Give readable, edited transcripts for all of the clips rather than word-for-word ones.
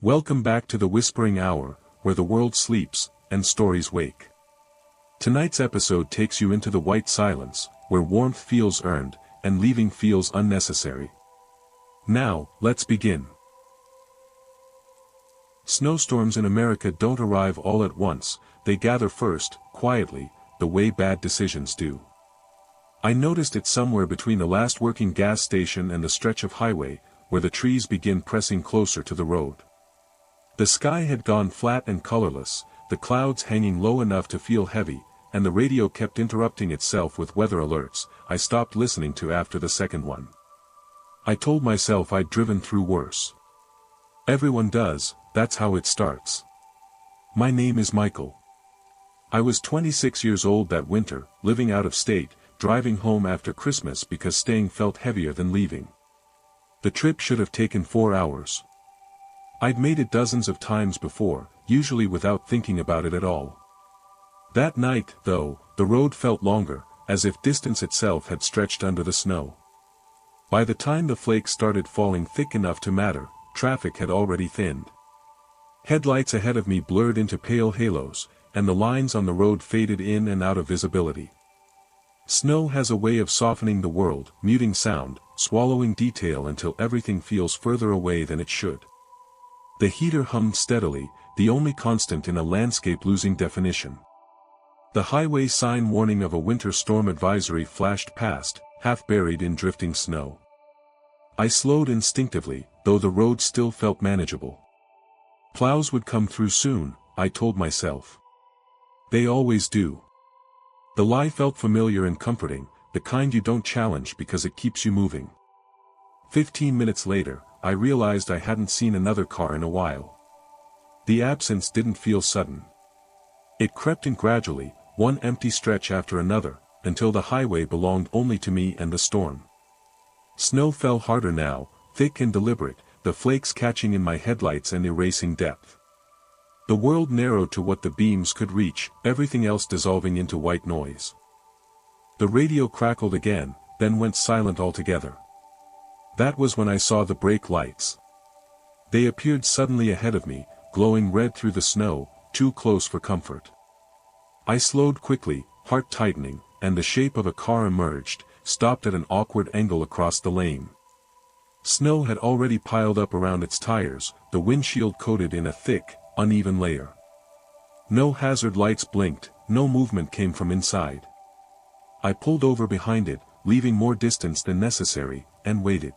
Welcome back to the Whispering Hour, where the world sleeps, and stories wake. Tonight's episode takes you into the white silence, where warmth feels earned, and leaving feels unnecessary. Now, let's begin. Snowstorms in America don't arrive all at once, they gather first, quietly, the way bad decisions do. I noticed it somewhere between the last working gas station and the stretch of highway, where the trees begin pressing closer to the road. The sky had gone flat and colorless, the clouds hanging low enough to feel heavy, and the radio kept interrupting itself with weather alerts. I stopped listening to after the second one. I told myself I'd driven through worse. Everyone does, that's how it starts. My name is Michael. I was 26 years old that winter, living out of state, driving home after Christmas because staying felt heavier than leaving. The trip should have taken 4 hours. I'd made it dozens of times before, usually without thinking about it at all. That night, though, the road felt longer, as if distance itself had stretched under the snow. By the time the flakes started falling thick enough to matter, traffic had already thinned. Headlights ahead of me blurred into pale halos, and the lines on the road faded in and out of visibility. Snow has a way of softening the world, muting sound, swallowing detail until everything feels further away than it should. The heater hummed steadily, the only constant in a landscape losing definition. The highway sign warning of a winter storm advisory flashed past, half buried in drifting snow. I slowed instinctively, though the road still felt manageable. Plows would come through soon, I told myself. They always do. The lie felt familiar and comforting, the kind you don't challenge because it keeps you moving. 15 minutes later, I realized I hadn't seen another car in a while. The absence didn't feel sudden. It crept in gradually, one empty stretch after another, until the highway belonged only to me and the storm. Snow fell harder now, thick and deliberate, the flakes catching in my headlights and erasing depth. The world narrowed to what the beams could reach, everything else dissolving into white noise. The radio crackled again, then went silent altogether. That was when I saw the brake lights. They appeared suddenly ahead of me, glowing red through the snow, too close for comfort. I slowed quickly, heart tightening, and the shape of a car emerged, stopped at an awkward angle across the lane. Snow had already piled up around its tires, the windshield coated in a thick, uneven layer. No hazard lights blinked, no movement came from inside. I pulled over behind it, leaving more distance than necessary, and waited.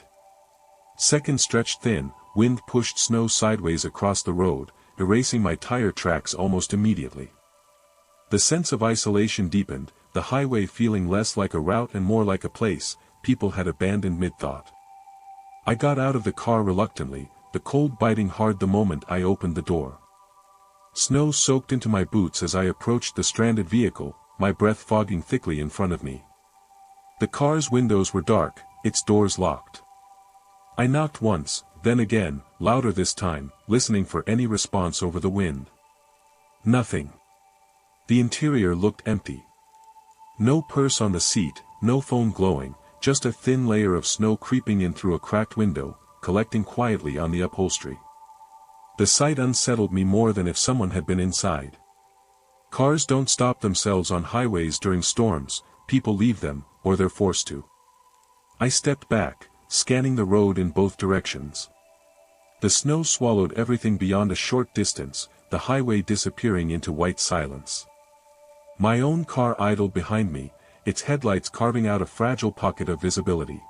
Seconds stretched thin, wind pushed snow sideways across the road, erasing my tire tracks almost immediately. The sense of isolation deepened, the highway feeling less like a route and more like a place people had abandoned mid-thought. I got out of the car reluctantly, the cold biting hard the moment I opened the door. Snow soaked into my boots as I approached the stranded vehicle, my breath fogging thickly in front of me. The car's windows were dark, its doors locked. I knocked once, then again, louder this time, listening for any response over the wind. Nothing. The interior looked empty. No purse on the seat, no phone glowing, just a thin layer of snow creeping in through a cracked window, collecting quietly on the upholstery. The sight unsettled me more than if someone had been inside. Cars don't stop themselves on highways during storms, people leave them, or they're forced to. I stepped back, scanning the road in both directions. The snow swallowed everything beyond a short distance, the highway disappearing into white silence. My own car idled behind me, its headlights carving out a fragile pocket of visibility.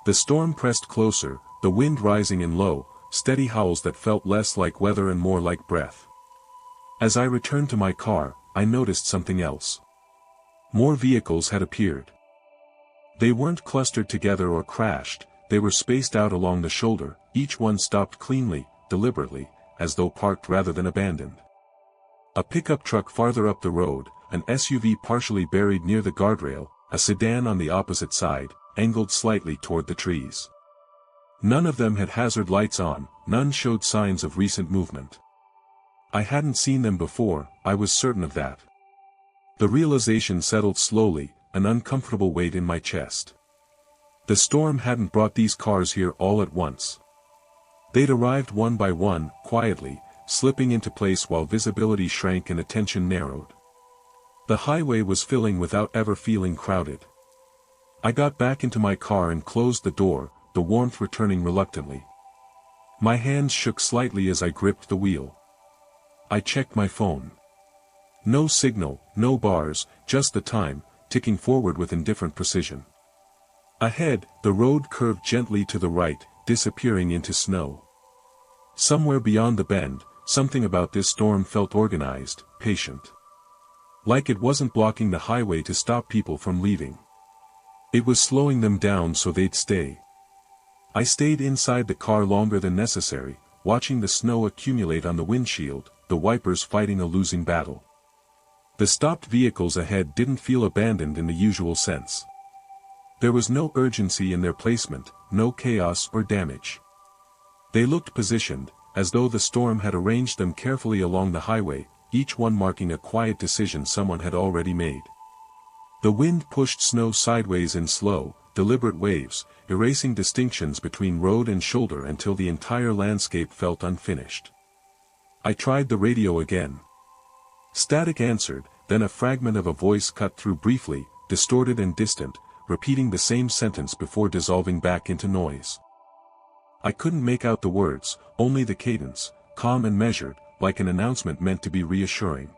The storm pressed closer, the wind rising in low, steady howls that felt less like weather and more like breath. As I returned to my car, I noticed something else. More vehicles had appeared. They weren't clustered together or crashed, they were spaced out along the shoulder, each one stopped cleanly, deliberately, as though parked rather than abandoned. A pickup truck farther up the road, an SUV partially buried near the guardrail, a sedan on the opposite side, angled slightly toward the trees. None of them had hazard lights on, none showed signs of recent movement. I hadn't seen them before, I was certain of that. The realization settled slowly, an uncomfortable weight in my chest. The storm hadn't brought these cars here all at once. They'd arrived one by one, quietly, slipping into place while visibility shrank and attention narrowed. The highway was filling without ever feeling crowded. I got back into my car and closed the door, the warmth returning reluctantly. My hands shook slightly as I gripped the wheel. I checked my phone. No signal, no bars, just the time, ticking forward with indifferent precision. Ahead, the road curved gently to the right, disappearing into snow. Somewhere beyond the bend, something about this storm felt organized, patient. Like it wasn't blocking the highway to stop people from leaving. It was slowing them down so they'd stay. I stayed inside the car longer than necessary, watching the snow accumulate on the windshield, the wipers fighting a losing battle. The stopped vehicles ahead didn't feel abandoned in the usual sense. There was no urgency in their placement, no chaos or damage. They looked positioned, as though the storm had arranged them carefully along the highway, each one marking a quiet decision someone had already made. The wind pushed snow sideways in slow, deliberate waves, erasing distinctions between road and shoulder until the entire landscape felt unfinished. I tried the radio again. Static answered, then a fragment of a voice cut through briefly, distorted and distant, repeating the same sentence before dissolving back into noise. I couldn't make out the words, only the cadence, calm and measured, like an announcement meant to be reassuring.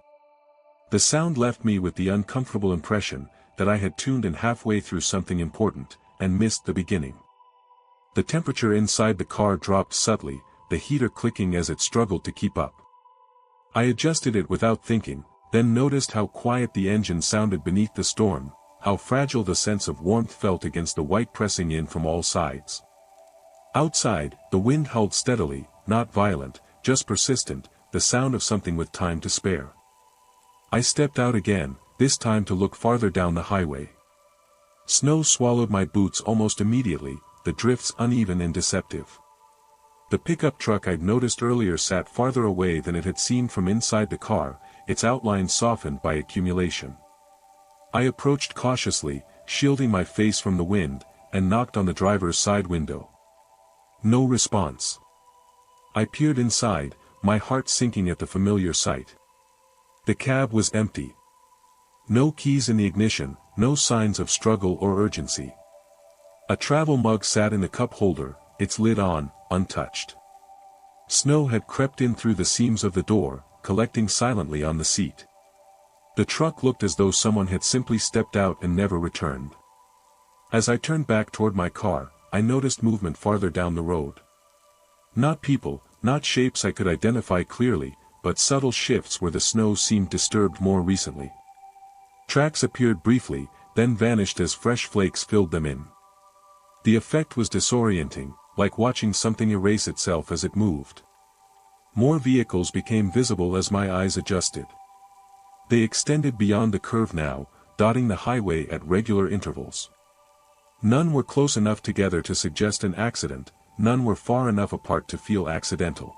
The sound left me with the uncomfortable impression that I had tuned in halfway through something important, and missed the beginning. The temperature inside the car dropped subtly, the heater clicking as it struggled to keep up. I adjusted it without thinking, then noticed how quiet the engine sounded beneath the storm, how fragile the sense of warmth felt against the white pressing in from all sides. Outside, the wind howled steadily, not violent, just persistent, the sound of something with time to spare. I stepped out again, this time to look farther down the highway. Snow swallowed my boots almost immediately, the drifts uneven and deceptive. The pickup truck I'd noticed earlier sat farther away than it had seemed from inside the car, its outline softened by accumulation. I approached cautiously, shielding my face from the wind, and knocked on the driver's side window. No response. I peered inside, my heart sinking at the familiar sight. The cab was empty. No keys in the ignition, no signs of struggle or urgency. A travel mug sat in the cup holder, its lid on, untouched. Snow had crept in through the seams of the door, collecting silently on the seat. The truck looked as though someone had simply stepped out and never returned. As I turned back toward my car, I noticed movement farther down the road. Not people, not shapes I could identify clearly, but subtle shifts where the snow seemed disturbed more recently. Tracks appeared briefly, then vanished as fresh flakes filled them in. The effect was disorienting, like watching something erase itself as it moved. More vehicles became visible as my eyes adjusted. They extended beyond the curve now, dotting the highway at regular intervals. None were close enough together to suggest an accident, none were far enough apart to feel accidental.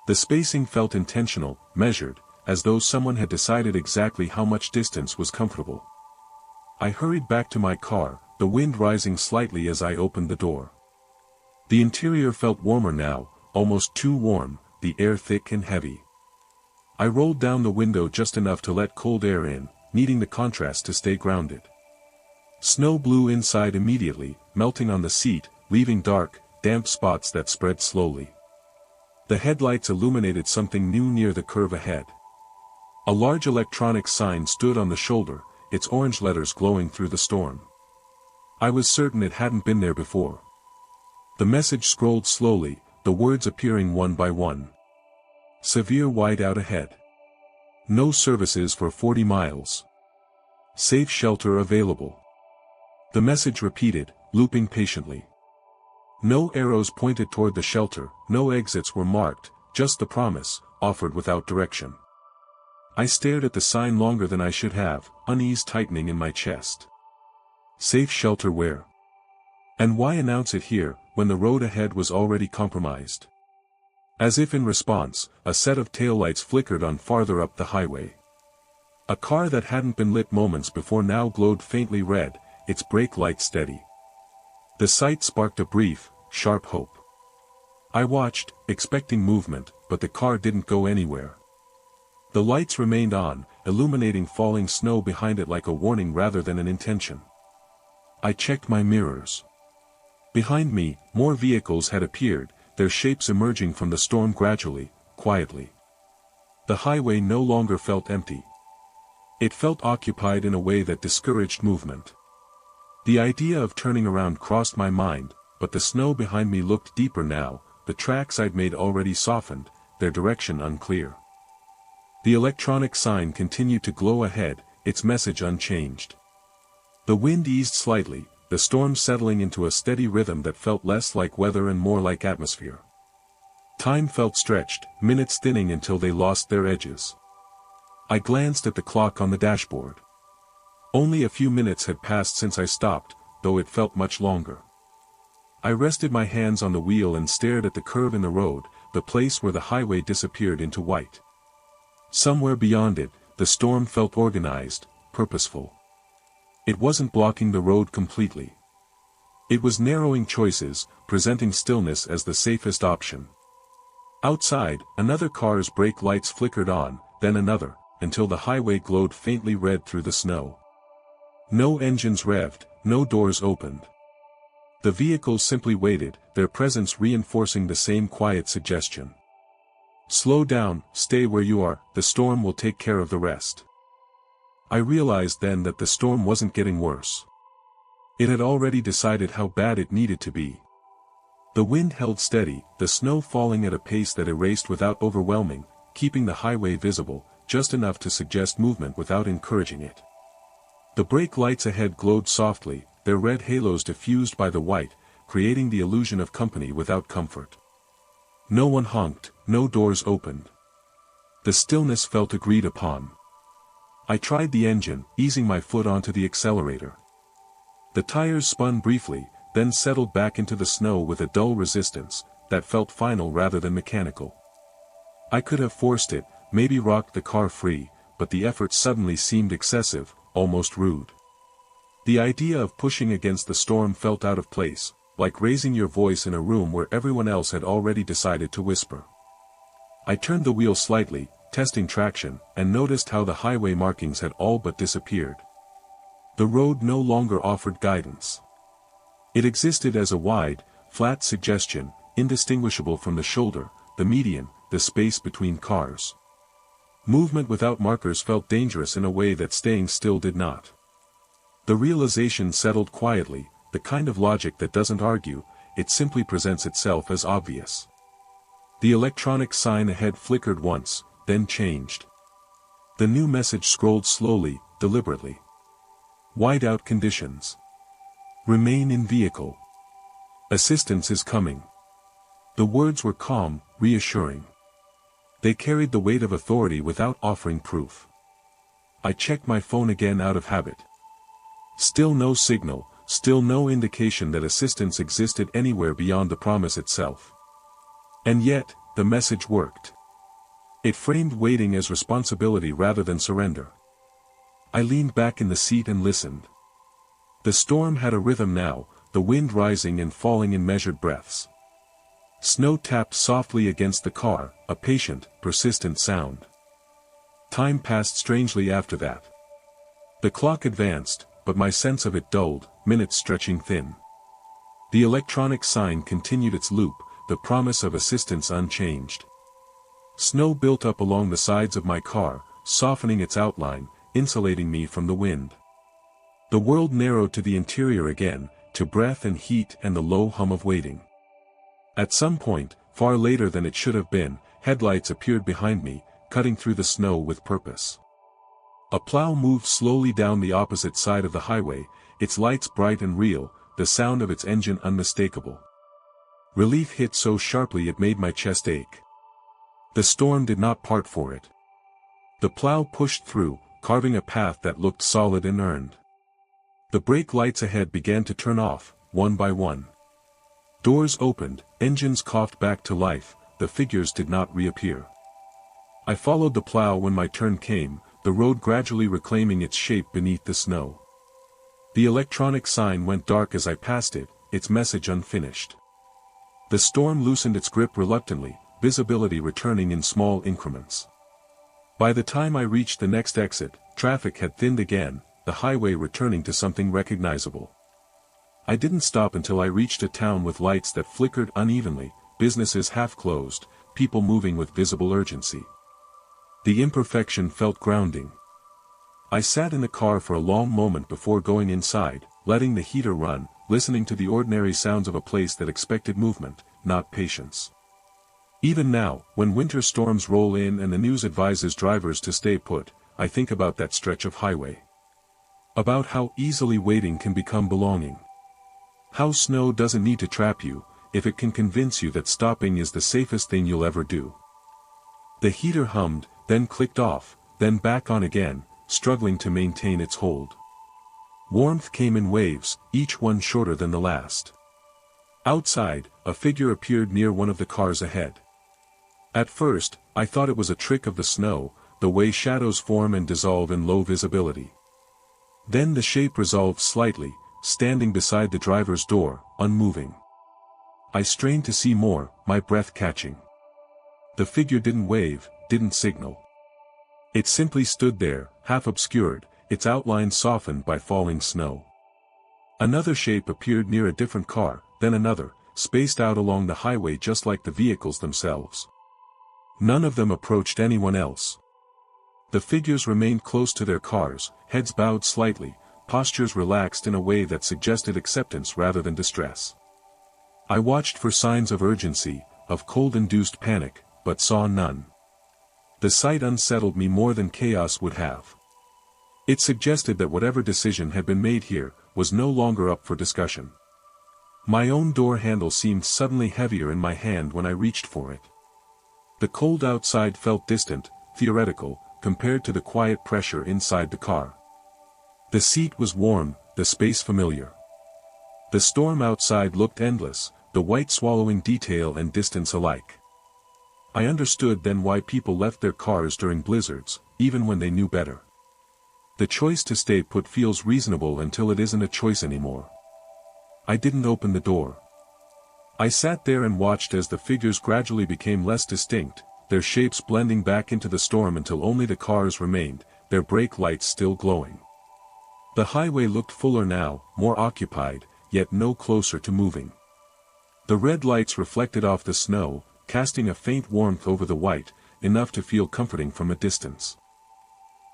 The spacing felt intentional, measured, as though someone had decided exactly how much distance was comfortable. I hurried back to my car, the wind rising slightly as I opened the door. The interior felt warmer now, almost too warm, the air thick and heavy. I rolled down the window just enough to let cold air in, needing the contrast to stay grounded. Snow blew inside immediately, melting on the seat, leaving dark, damp spots that spread slowly. The headlights illuminated something new near the curve ahead. A large electronic sign stood on the shoulder, its orange letters glowing through the storm. I was certain it hadn't been there before. The message scrolled slowly, the words appearing one by one. Severe whiteout ahead. No services for 40 miles. Safe shelter available. The message repeated, looping patiently. No arrows pointed toward the shelter, no exits were marked, just the promise, offered without direction. I stared at the sign longer than I should have, unease tightening in my chest. Safe shelter where? And why announce it here, when the road ahead was already compromised? As if in response, a set of taillights flickered on farther up the highway. A car that hadn't been lit moments before now glowed faintly red, its brake light steady. The sight sparked a brief, sharp hope. I watched, expecting movement, but the car didn't go anywhere. The lights remained on, illuminating falling snow behind it like a warning rather than an intention. I checked my mirrors. Behind me, more vehicles had appeared, their shapes emerging from the storm gradually, quietly. The highway no longer felt empty. It felt occupied in a way that discouraged movement. The idea of turning around crossed my mind, but the snow behind me looked deeper now, the tracks I'd made already softened, their direction unclear. The electronic sign continued to glow ahead, its message unchanged. The wind eased slightly, the storm settling into a steady rhythm that felt less like weather and more like atmosphere. Time felt stretched, minutes thinning until they lost their edges. I glanced at the clock on the dashboard. Only a few minutes had passed since I stopped, though it felt much longer. I rested my hands on the wheel and stared at the curve in the road, the place where the highway disappeared into white. Somewhere beyond it, the storm felt organized, purposeful. It wasn't blocking the road completely. It was narrowing choices, presenting stillness as the safest option. Outside, another car's brake lights flickered on, then another, until the highway glowed faintly red through the snow. No engines revved, no doors opened. The vehicles simply waited, their presence reinforcing the same quiet suggestion. Slow down, stay where you are, the storm will take care of the rest. I realized then that the storm wasn't getting worse. It had already decided how bad it needed to be. The wind held steady, the snow falling at a pace that erased without overwhelming, keeping the highway visible, just enough to suggest movement without encouraging it. The brake lights ahead glowed softly, their red halos diffused by the white, creating the illusion of company without comfort. No one honked, no doors opened. The stillness felt agreed upon. I tried the engine, easing my foot onto the accelerator. The tires spun briefly, then settled back into the snow with a dull resistance, that felt final rather than mechanical. I could have forced it, maybe rocked the car free, but the effort suddenly seemed excessive, almost rude. The idea of pushing against the storm felt out of place, like raising your voice in a room where everyone else had already decided to whisper. I turned the wheel slightly, testing traction, and noticed how the highway markings had all but disappeared. The road no longer offered guidance. It existed as a wide, flat suggestion, indistinguishable from the shoulder, the median, the space between cars. Movement without markers felt dangerous in a way that staying still did not. The realization settled quietly, the kind of logic that doesn't argue, it simply presents itself as obvious. The electronic sign ahead flickered once, then changed. The new message scrolled slowly, deliberately. Whiteout conditions. Remain in vehicle. Assistance is coming. The words were calm, reassuring. They carried the weight of authority without offering proof. I checked my phone again out of habit. Still no signal, still no indication that assistance existed anywhere beyond the promise itself. And yet, the message worked. It framed waiting as responsibility rather than surrender. I leaned back in the seat and listened. The storm had a rhythm now, the wind rising and falling in measured breaths. Snow tapped softly against the car, a patient, persistent sound. Time passed strangely after that. The clock advanced, but my sense of it dulled, minutes stretching thin. The electronic sign continued its loop, the promise of assistance unchanged. Snow built up along the sides of my car, softening its outline, insulating me from the wind. The world narrowed to the interior again, to breath and heat and the low hum of waiting. At some point, far later than it should have been, headlights appeared behind me, cutting through the snow with purpose. A plow moved slowly down the opposite side of the highway, its lights bright and real, the sound of its engine unmistakable. Relief hit so sharply it made my chest ache. The storm did not part for it. The plow pushed through, carving a path that looked solid and earned. The brake lights ahead began to turn off, one by one. Doors opened, engines coughed back to life, the figures did not reappear. I followed the plow when my turn came, the road gradually reclaiming its shape beneath the snow. The electronic sign went dark as I passed it, its message unfinished. The storm loosened its grip reluctantly, visibility returning in small increments. By the time I reached the next exit, traffic had thinned again, the highway returning to something recognizable. I didn't stop until I reached a town with lights that flickered unevenly, businesses half closed, people moving with visible urgency. The imperfection felt grounding. I sat in the car for a long moment before going inside, letting the heater run, listening to the ordinary sounds of a place that expected movement, not patience. Even now, when winter storms roll in and the news advises drivers to stay put, I think about that stretch of highway. About how easily waiting can become belonging. How snow doesn't need to trap you, if it can convince you that stopping is the safest thing you'll ever do. The heater hummed, then clicked off, then back on again, struggling to maintain its hold. Warmth came in waves, each one shorter than the last. Outside, a figure appeared near one of the cars ahead. At first, I thought it was a trick of the snow, the way shadows form and dissolve in low visibility. Then the shape resolved slightly, standing beside the driver's door, unmoving. I strained to see more, my breath catching. The figure didn't wave, didn't signal. It simply stood there, half obscured, its outline softened by falling snow. Another shape appeared near a different car, then another, spaced out along the highway just like the vehicles themselves. None of them approached anyone else. The figures remained close to their cars, heads bowed slightly, postures relaxed in a way that suggested acceptance rather than distress. I watched for signs of urgency, of cold-induced panic, but saw none. The sight unsettled me more than chaos would have. It suggested that whatever decision had been made here, was no longer up for discussion. My own door handle seemed suddenly heavier in my hand when I reached for it. The cold outside felt distant, theoretical, compared to the quiet pressure inside the car. The seat was warm, the space familiar. The storm outside looked endless, the white swallowing detail and distance alike. I understood then why people left their cars during blizzards, even when they knew better. The choice to stay put feels reasonable until it isn't a choice anymore. I didn't open the door. I sat there and watched as the figures gradually became less distinct, their shapes blending back into the storm until only the cars remained, their brake lights still glowing. The highway looked fuller now, more occupied, yet no closer to moving. The red lights reflected off the snow, casting a faint warmth over the white, enough to feel comforting from a distance.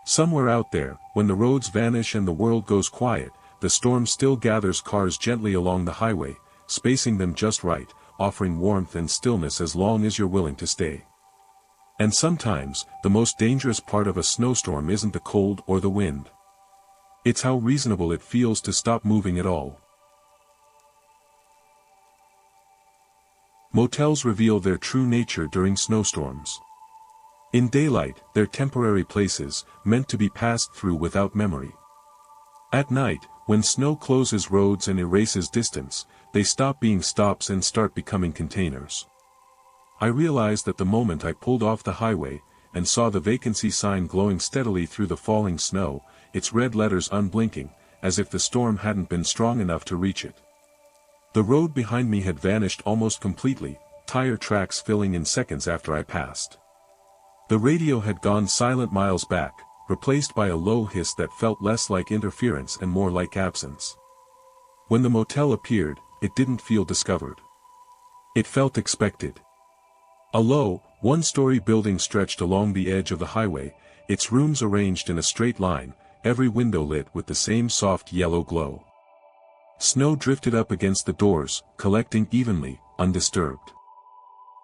Somewhere out there, when the roads vanish and the world goes quiet, the storm still gathers cars gently along the highway, spacing them just right, offering warmth and stillness as long as you're willing to stay. And sometimes, the most dangerous part of a snowstorm isn't the cold or the wind. It's how reasonable it feels to stop moving at all. Motels reveal their true nature during snowstorms. In daylight, they're temporary places, meant to be passed through without memory. At night, when snow closes roads and erases distance, they stop being stops and start becoming containers. I realized that the moment I pulled off the highway, and saw the vacancy sign glowing steadily through the falling snow, its red letters unblinking, as if the storm hadn't been strong enough to reach it. The road behind me had vanished almost completely, tire tracks filling in seconds after I passed. The radio had gone silent miles back, replaced by a low hiss that felt less like interference and more like absence. When the motel appeared, it didn't feel discovered. It felt expected. A low, one-story building stretched along the edge of the highway, its rooms arranged in a straight line, every window lit with the same soft yellow glow. Snow drifted up against the doors, collecting evenly, undisturbed.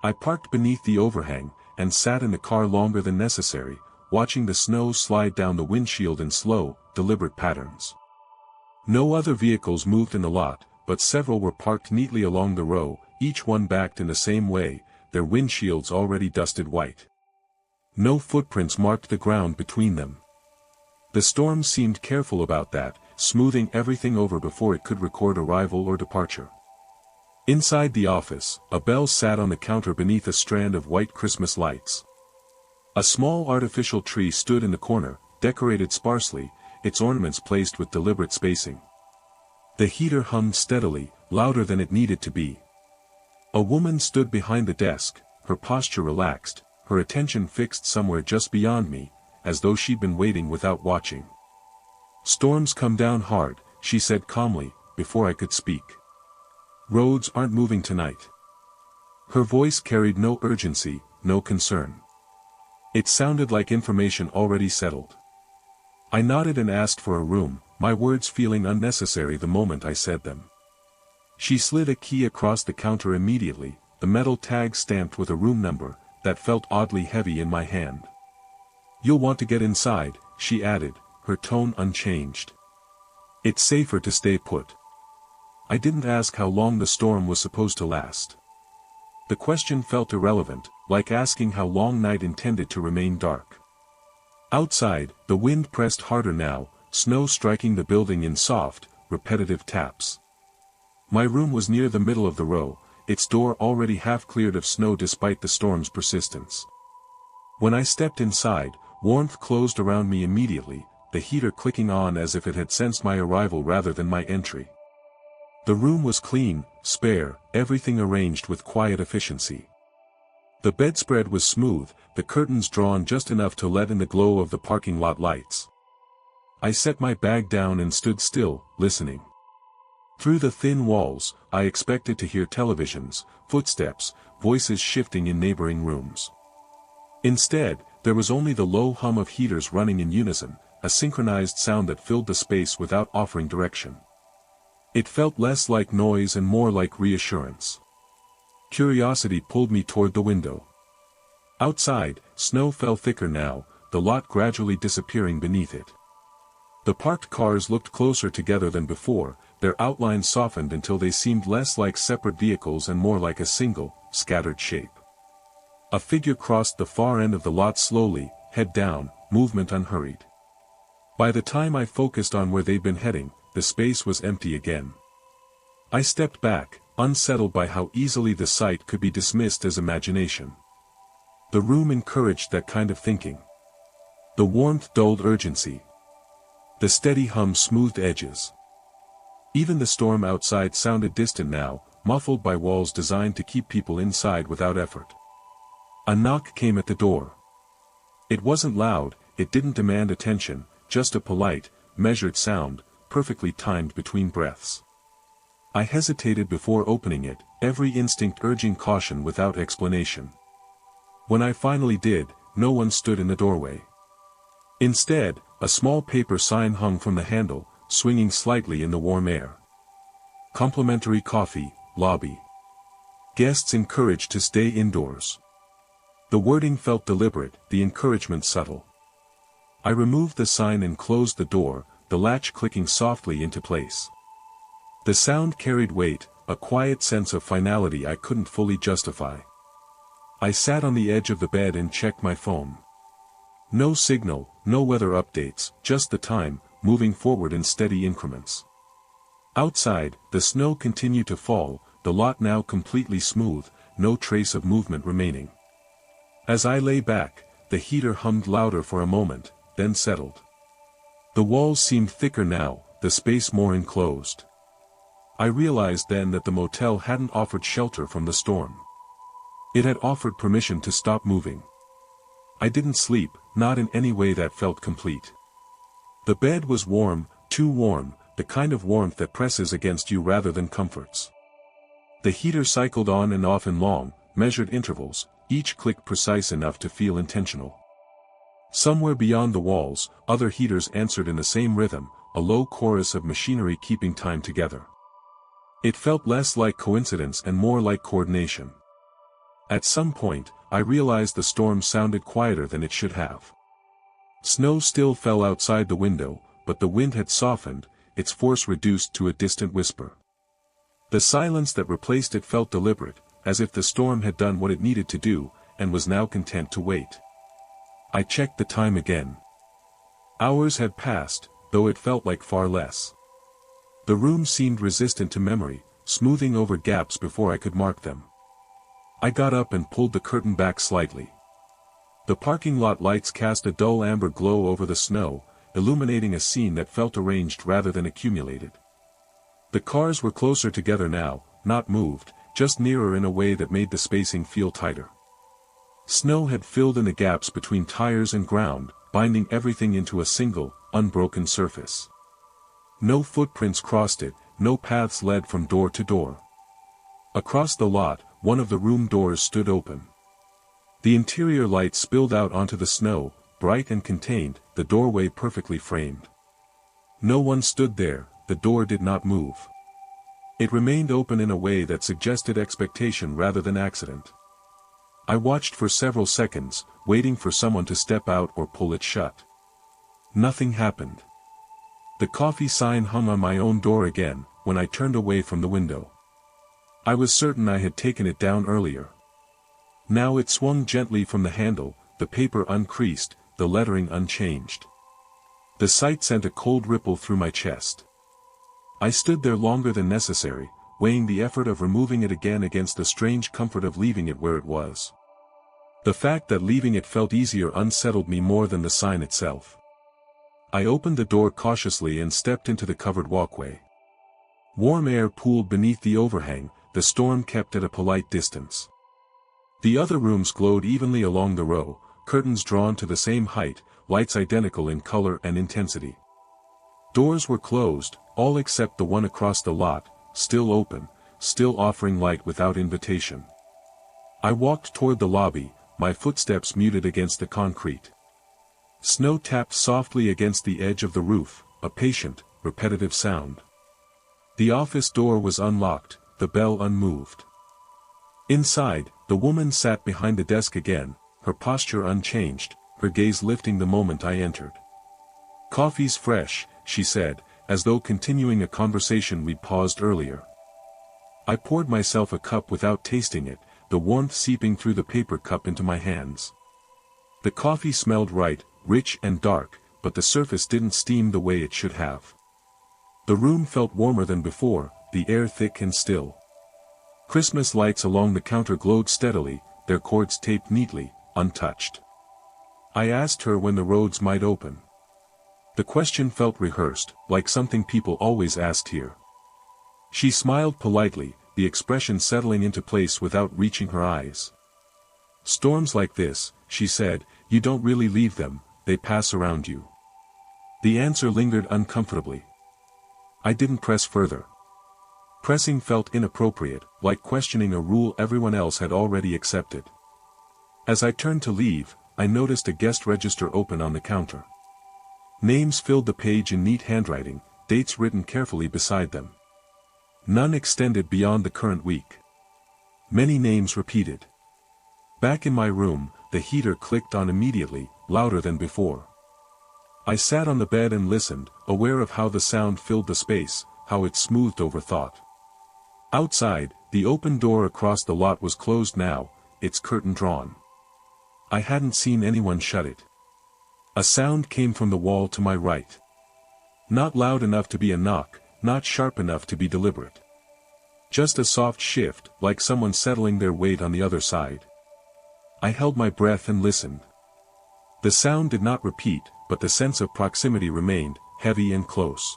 I parked beneath the overhang, and sat in the car longer than necessary, watching the snow slide down the windshield in slow, deliberate patterns. No other vehicles moved in the lot, but several were parked neatly along the row, each one backed in the same way, their windshields already dusted white. No footprints marked the ground between them. The storm seemed careful about that, smoothing everything over before it could record arrival or departure. Inside the office, a bell sat on the counter beneath a strand of white Christmas lights. A small artificial tree stood in the corner, decorated sparsely, its ornaments placed with deliberate spacing. The heater hummed steadily, louder than it needed to be. A woman stood behind the desk, her posture relaxed, her attention fixed somewhere just beyond me, as though she'd been waiting without watching. "Storms come down hard," she said calmly, before I could speak. "Roads aren't moving tonight." Her voice carried no urgency, no concern. It sounded like information already settled. I nodded and asked for a room, my words feeling unnecessary the moment I said them. She slid a key across the counter immediately, the metal tag stamped with a room number, that felt oddly heavy in my hand. "You'll want to get inside," she added, her tone unchanged. "It's safer to stay put." I didn't ask how long the storm was supposed to last. The question felt irrelevant, like asking how long night intended to remain dark. Outside, the wind pressed harder now, snow striking the building in soft, repetitive taps. My room was near the middle of the row, its door already half cleared of snow despite the storm's persistence. When I stepped inside, warmth closed around me immediately, the heater clicking on as if it had sensed my arrival rather than my entry. The room was clean, spare, everything arranged with quiet efficiency. The bedspread was smooth, the curtains drawn just enough to let in the glow of the parking lot lights. I set my bag down and stood still, listening. Through the thin walls, I expected to hear televisions, footsteps, voices shifting in neighboring rooms. Instead, there was only the low hum of heaters running in unison, a synchronized sound that filled the space without offering direction. It felt less like noise and more like reassurance. Curiosity pulled me toward the window. Outside, snow fell thicker now, the lot gradually disappearing beneath it. The parked cars looked closer together than before, their outlines softened until they seemed less like separate vehicles and more like a single, scattered shape. A figure crossed the far end of the lot slowly, head down, movement unhurried. By the time I focused on where they'd been heading, the space was empty again. I stepped back, unsettled by how easily the sight could be dismissed as imagination. The room encouraged that kind of thinking. The warmth dulled urgency. The steady hum smoothed edges. Even the storm outside sounded distant now, muffled by walls designed to keep people inside without effort. A knock came at the door. It wasn't loud, it didn't demand attention, just a polite, measured sound, perfectly timed between breaths. I hesitated before opening it, every instinct urging caution without explanation. When I finally did, no one stood in the doorway. Instead, a small paper sign hung from the handle, swinging slightly in the warm air. Complimentary coffee, lobby. Guests encouraged to stay indoors. The wording felt deliberate, the encouragement subtle. I removed the sign and closed the door, the latch clicking softly into place. The sound carried weight, a quiet sense of finality I couldn't fully justify. I sat on the edge of the bed and checked my phone. No signal, no weather updates, just the time, moving forward in steady increments. Outside, the snow continued to fall, the lot now completely smooth, no trace of movement remaining. As I lay back, the heater hummed louder for a moment, then settled. The walls seemed thicker now, the space more enclosed. I realized then that the motel hadn't offered shelter from the storm. It had offered permission to stop moving. I didn't sleep, not in any way that felt complete. The bed was warm, too warm, the kind of warmth that presses against you rather than comforts. The heater cycled on and off in long, measured intervals, each click precise enough to feel intentional. Somewhere beyond the walls, other heaters answered in the same rhythm, a low chorus of machinery keeping time together. It felt less like coincidence and more like coordination. At some point, I realized the storm sounded quieter than it should have. Snow still fell outside the window, but the wind had softened, its force reduced to a distant whisper. The silence that replaced it felt deliberate, as if the storm had done what it needed to do, and was now content to wait. I checked the time again. Hours had passed, though it felt like far less. The room seemed resistant to memory, smoothing over gaps before I could mark them. I got up and pulled the curtain back slightly. The parking lot lights cast a dull amber glow over the snow, illuminating a scene that felt arranged rather than accumulated. The cars were closer together now, not moved, just nearer in a way that made the spacing feel tighter. Snow had filled in the gaps between tires and ground, binding everything into a single, unbroken surface. No footprints crossed it, no paths led from door to door. Across the lot, one of the room doors stood open. The interior light spilled out onto the snow, bright and contained, the doorway perfectly framed. No one stood there, the door did not move. It remained open in a way that suggested expectation rather than accident. I watched for several seconds, waiting for someone to step out or pull it shut. Nothing happened. The coffee sign hung on my own door again, when I turned away from the window. I was certain I had taken it down earlier. Now it swung gently from the handle, the paper uncreased, the lettering unchanged. The sight sent a cold ripple through my chest. I stood there longer than necessary, weighing the effort of removing it again against the strange comfort of leaving it where it was. The fact that leaving it felt easier unsettled me more than the sign itself. I opened the door cautiously and stepped into the covered walkway. Warm air pooled beneath the overhang, the storm kept at a polite distance. The other rooms glowed evenly along the row, curtains drawn to the same height, lights identical in color and intensity. Doors were closed, all except the one across the lot, still open, still offering light without invitation. I walked toward the lobby, my footsteps muted against the concrete. Snow tapped softly against the edge of the roof, a patient, repetitive sound. The office door was unlocked, the bell unmoved. Inside, the woman sat behind the desk again, her posture unchanged, her gaze lifting the moment I entered. "Coffee's fresh," she said, as though continuing a conversation we'd paused earlier. I poured myself a cup without tasting it, the warmth seeping through the paper cup into my hands. The coffee smelled right, rich and dark, but the surface didn't steam the way it should have. The room felt warmer than before, the air thick and still. Christmas lights along the counter glowed steadily, their cords taped neatly, untouched. I asked her when the roads might open. The question felt rehearsed, like something people always asked here. She smiled politely, the expression settling into place without reaching her eyes. "Storms like this," she said, "you don't really leave them, they pass around you." The answer lingered uncomfortably. I didn't press further. Pressing felt inappropriate, like questioning a rule everyone else had already accepted. As I turned to leave, I noticed a guest register open on the counter. Names filled the page in neat handwriting, dates written carefully beside them. None extended beyond the current week. Many names repeated. Back in my room, the heater clicked on immediately, louder than before. I sat on the bed and listened, aware of how the sound filled the space, how it smoothed over thought. Outside, the open door across the lot was closed now, its curtain drawn. I hadn't seen anyone shut it. A sound came from the wall to my right. Not loud enough to be a knock, not sharp enough to be deliberate. Just a soft shift, like someone settling their weight on the other side. I held my breath and listened. The sound did not repeat, but the sense of proximity remained, heavy and close.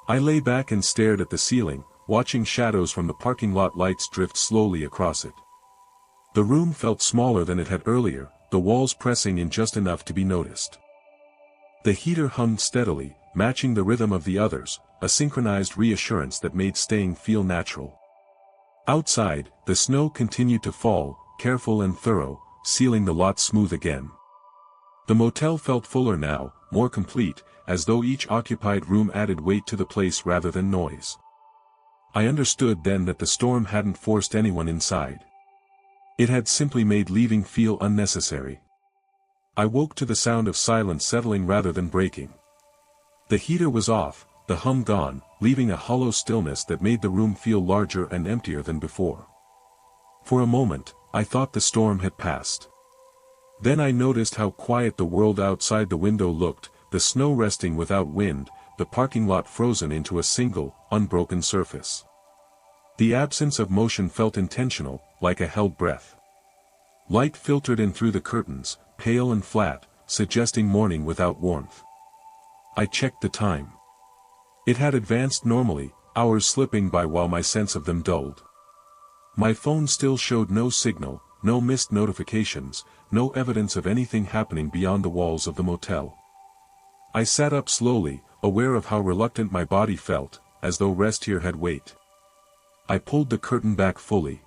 I lay back and stared at the ceiling, watching shadows from the parking lot lights drift slowly across it. The room felt smaller than it had earlier, the walls pressing in just enough to be noticed. The heater hummed steadily, matching the rhythm of the others, a synchronized reassurance that made staying feel natural. Outside, the snow continued to fall, careful and thorough, sealing the lot smooth again. The motel felt fuller now, more complete, as though each occupied room added weight to the place rather than noise. I understood then that the storm hadn't forced anyone inside. It had simply made leaving feel unnecessary. I woke to the sound of silence settling rather than breaking. The heater was off, the hum gone, leaving a hollow stillness that made the room feel larger and emptier than before. For a moment, I thought the storm had passed. Then I noticed how quiet the world outside the window looked, the snow resting without wind, the parking lot frozen into a single, unbroken surface. The absence of motion felt intentional, like a held breath. Light filtered in through the curtains, pale and flat, suggesting morning without warmth. I checked the time. It had advanced normally, hours slipping by while my sense of them dulled. My phone still showed no signal, no missed notifications, no evidence of anything happening beyond the walls of the motel. I sat up slowly, aware of how reluctant my body felt, as though rest here had weight. I pulled the curtain back fully.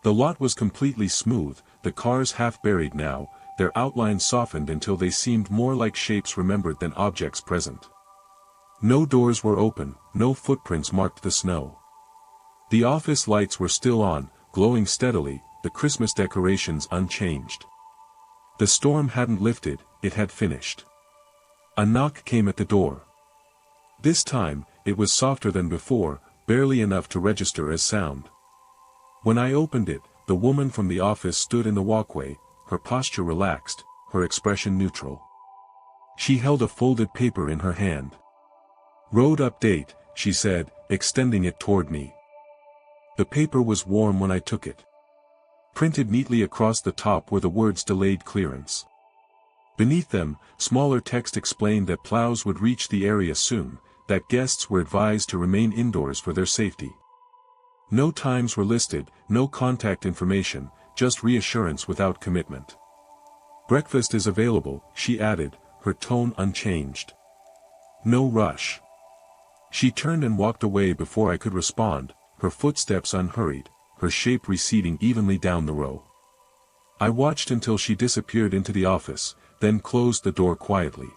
The lot was completely smooth, the cars half buried now, their outlines softened until they seemed more like shapes remembered than objects present. No doors were open, no footprints marked the snow. The office lights were still on, glowing steadily, the Christmas decorations unchanged. The storm hadn't lifted, it had finished. A knock came at the door. This time, it was softer than before, barely enough to register as sound. When I opened it, the woman from the office stood in the walkway, her posture relaxed, her expression neutral. She held a folded paper in her hand. "Road update," she said, extending it toward me. The paper was warm when I took it. Printed neatly across the top were the words "delayed clearance." Beneath them, smaller text explained that plows would reach the area soon, that guests were advised to remain indoors for their safety. No times were listed, no contact information, just reassurance without commitment. "Breakfast is available," she added, her tone unchanged. "No rush." She turned and walked away before I could respond, her footsteps unhurried, her shape receding evenly down the row. I watched until she disappeared into the office, then closed the door quietly.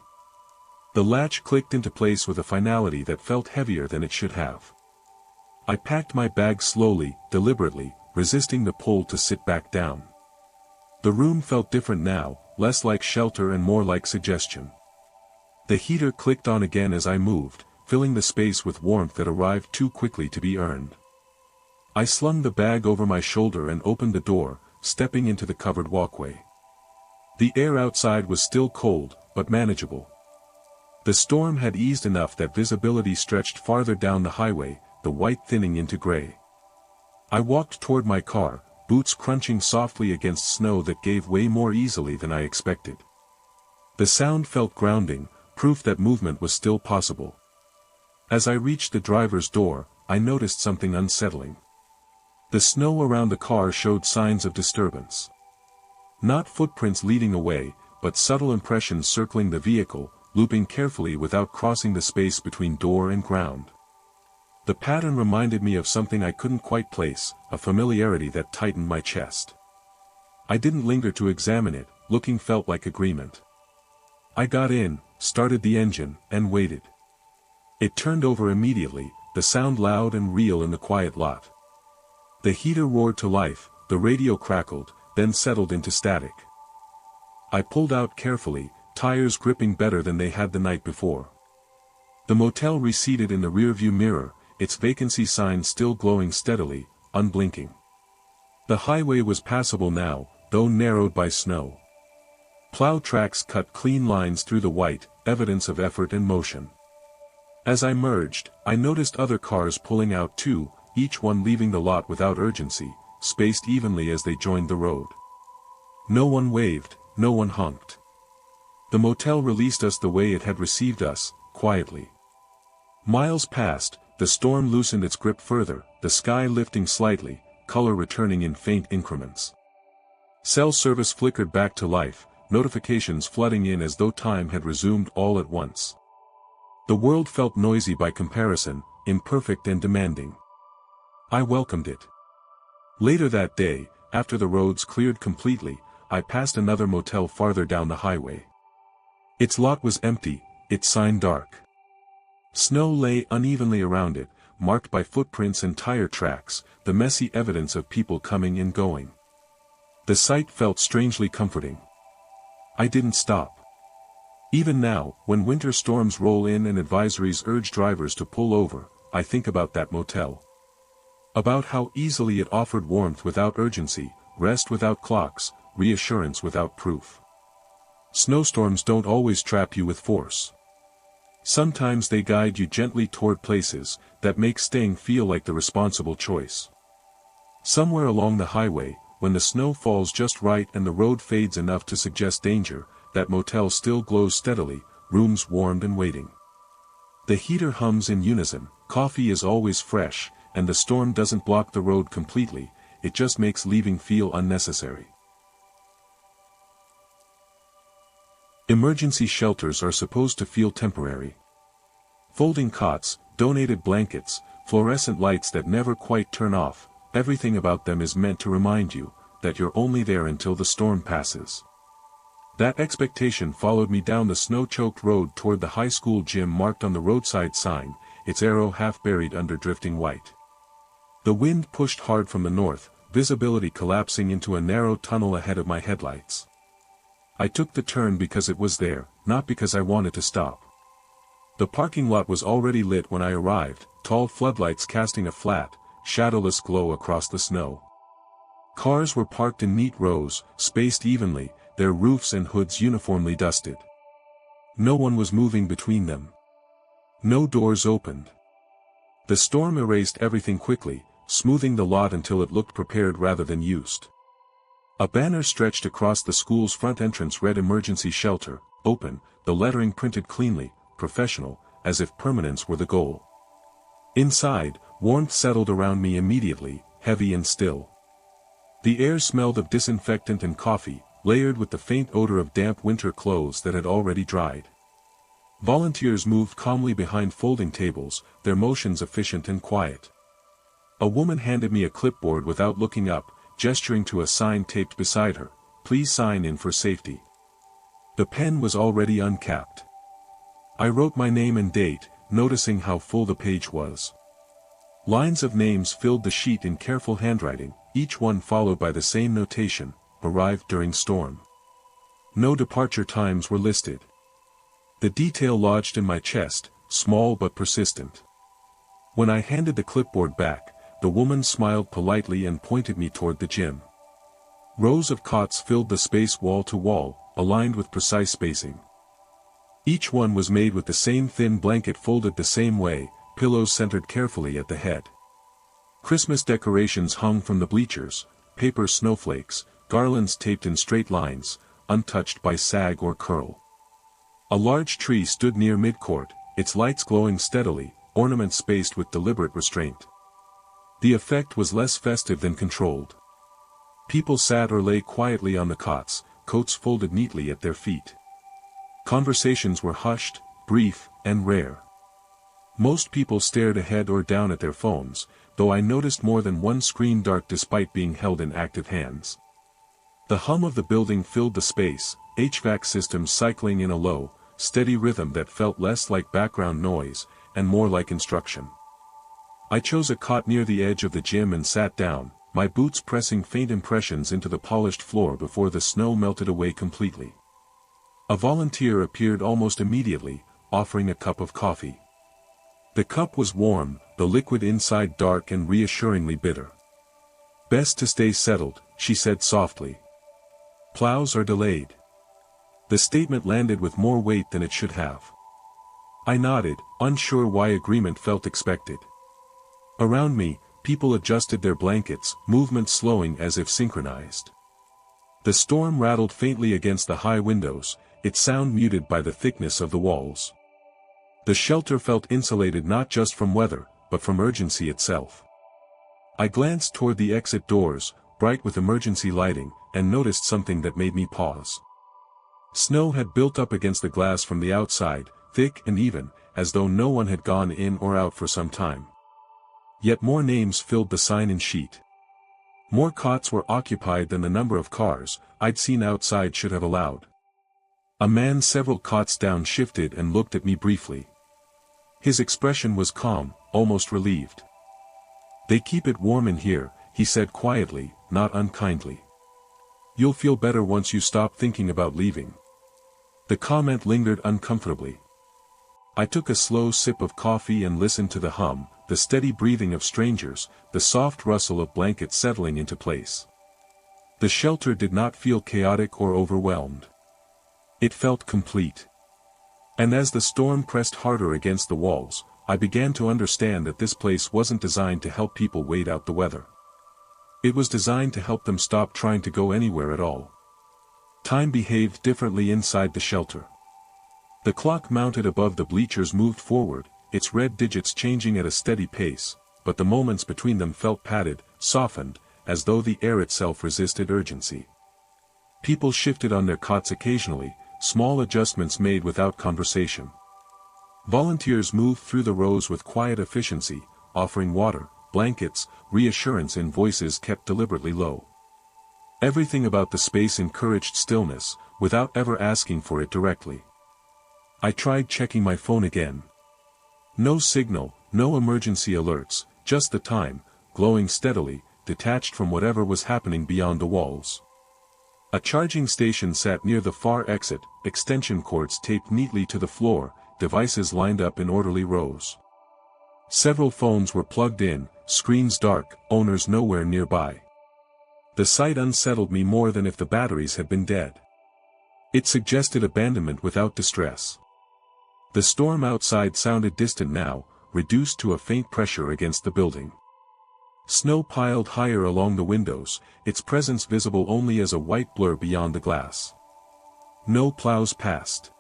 The latch clicked into place with a finality that felt heavier than it should have. I packed my bag slowly, deliberately, resisting the pull to sit back down. The room felt different now, less like shelter and more like suggestion. The heater clicked on again as I moved, filling the space with warmth that arrived too quickly to be earned. I slung the bag over my shoulder and opened the door, stepping into the covered walkway. The air outside was still cold, but manageable. The storm had eased enough that visibility stretched farther down the highway, the white thinning into gray. I walked toward my car, boots crunching softly against snow that gave way more easily than I expected. The sound felt grounding, proof that movement was still possible. As I reached the driver's door, I noticed something unsettling. The snow around the car showed signs of disturbance. Not footprints leading away, but subtle impressions circling the vehicle, looping carefully without crossing the space between door and ground. The pattern reminded me of something I couldn't quite place, a familiarity that tightened my chest. I didn't linger to examine it, looking felt like agreement. I got in, started the engine, and waited. It turned over immediately, the sound loud and real in the quiet lot. The heater roared to life, the radio crackled, then settled into static. I pulled out carefully, tires gripping better than they had the night before. The motel receded in the rearview mirror, its vacancy sign still glowing steadily, unblinking. The highway was passable now, though narrowed by snow. Plow tracks cut clean lines through the white, evidence of effort and motion. As I merged, I noticed other cars pulling out too, each one leaving the lot without urgency, spaced evenly as they joined the road. No one waved, no one honked. The motel released us the way it had received us, quietly. Miles passed, the storm loosened its grip further, the sky lifting slightly, color returning in faint increments. Cell service flickered back to life, notifications flooding in as though time had resumed all at once. The world felt noisy by comparison, imperfect and demanding. I welcomed it. Later that day, after the roads cleared completely, I passed another motel farther down the highway. Its lot was empty, its sign dark. Snow lay unevenly around it, marked by footprints and tire tracks, the messy evidence of people coming and going. The sight felt strangely comforting. I didn't stop. Even now, when winter storms roll in and advisories urge drivers to pull over, I think about that motel. About how easily it offered warmth without urgency, rest without clocks, reassurance without proof. Snowstorms don't always trap you with force. Sometimes they guide you gently toward places that make staying feel like the responsible choice. Somewhere along the highway, when the snow falls just right and the road fades enough to suggest danger, that motel still glows steadily, rooms warmed and waiting. The heater hums in unison, coffee is always fresh, and the storm doesn't block the road completely, it just makes leaving feel unnecessary. Emergency shelters are supposed to feel temporary. Folding cots, donated blankets, fluorescent lights that never quite turn off, everything about them is meant to remind you that you're only there until the storm passes. That expectation followed me down the snow-choked road toward the high school gym marked on the roadside sign, its arrow half buried under drifting white. The wind pushed hard from the north, visibility collapsing into a narrow tunnel ahead of my headlights. I took the turn because it was there, not because I wanted to stop. The parking lot was already lit when I arrived, tall floodlights casting a flat, shadowless glow across the snow. Cars were parked in neat rows, spaced evenly, their roofs and hoods uniformly dusted. No one was moving between them. No doors opened. The storm erased everything quickly, smoothing the lot until it looked prepared rather than used. A banner stretched across the school's front entrance read "Emergency Shelter, Open," the lettering printed cleanly, professional, as if permanence were the goal. Inside, warmth settled around me immediately, heavy and still. The air smelled of disinfectant and coffee, layered with the faint odor of damp winter clothes that had already dried. Volunteers moved calmly behind folding tables, their motions efficient and quiet. A woman handed me a clipboard without looking up, gesturing to a sign taped beside her, "Please sign in for safety." The pen was already uncapped. I wrote my name and date, noticing how full the page was. Lines of names filled the sheet in careful handwriting, each one followed by the same notation, "Arrived during storm." No departure times were listed. The detail lodged in my chest, small but persistent. When I handed the clipboard back, the woman smiled politely and pointed me toward the gym. Rows of cots filled the space wall to wall, aligned with precise spacing. Each one was made with the same thin blanket folded the same way, pillows centered carefully at the head. Christmas decorations hung from the bleachers, paper snowflakes, garlands taped in straight lines, untouched by sag or curl. A large tree stood near midcourt, its lights glowing steadily, ornaments spaced with deliberate restraint. The effect was less festive than controlled. People sat or lay quietly on the cots, coats folded neatly at their feet. Conversations were hushed, brief, and rare. Most people stared ahead or down at their phones, though I noticed more than one screen dark despite being held in active hands. The hum of the building filled the space, HVAC systems cycling in a low, steady rhythm that felt less like background noise, and more like instruction. I chose a cot near the edge of the gym and sat down, my boots pressing faint impressions into the polished floor before the snow melted away completely. A volunteer appeared almost immediately, offering a cup of coffee. The cup was warm, the liquid inside dark and reassuringly bitter. "Best to stay settled," she said softly. "Plows are delayed." The statement landed with more weight than it should have. I nodded, unsure why agreement felt expected. Around me, people adjusted their blankets, movement slowing as if synchronized. The storm rattled faintly against the high windows, its sound muted by the thickness of the walls. The shelter felt insulated not just from weather, but from urgency itself. I glanced toward the exit doors, bright with emergency lighting, and noticed something that made me pause. Snow had built up against the glass from the outside, thick and even, as though no one had gone in or out for some time. Yet more names filled the sign-in sheet. More cots were occupied than the number of cars I'd seen outside should have allowed. A man several cots down shifted and looked at me briefly. His expression was calm, almost relieved. "They keep it warm in here," he said quietly, not unkindly. "You'll feel better once you stop thinking about leaving." The comment lingered uncomfortably. I took a slow sip of coffee and listened to the hum, the steady breathing of strangers, the soft rustle of blankets settling into place. The shelter did not feel chaotic or overwhelmed. It felt complete. And as the storm pressed harder against the walls, I began to understand that this place wasn't designed to help people wait out the weather. It was designed to help them stop trying to go anywhere at all. Time behaved differently inside the shelter. The clock mounted above the bleachers moved forward, its red digits changing at a steady pace, but the moments between them felt padded, softened, as though the air itself resisted urgency. People shifted on their cots occasionally, small adjustments made without conversation. Volunteers moved through the rows with quiet efficiency, offering water, blankets, reassurance in voices kept deliberately low. Everything about the space encouraged stillness, without ever asking for it directly. I tried checking my phone again. No signal, no emergency alerts, just the time, glowing steadily, detached from whatever was happening beyond the walls. A charging station sat near the far exit, extension cords taped neatly to the floor, devices lined up in orderly rows. Several phones were plugged in, screens dark, owners nowhere nearby. The sight unsettled me more than if the batteries had been dead. It suggested abandonment without distress. The storm outside sounded distant now, reduced to a faint pressure against the building. Snow piled higher along the windows, its presence visible only as a white blur beyond the glass. No plows passed.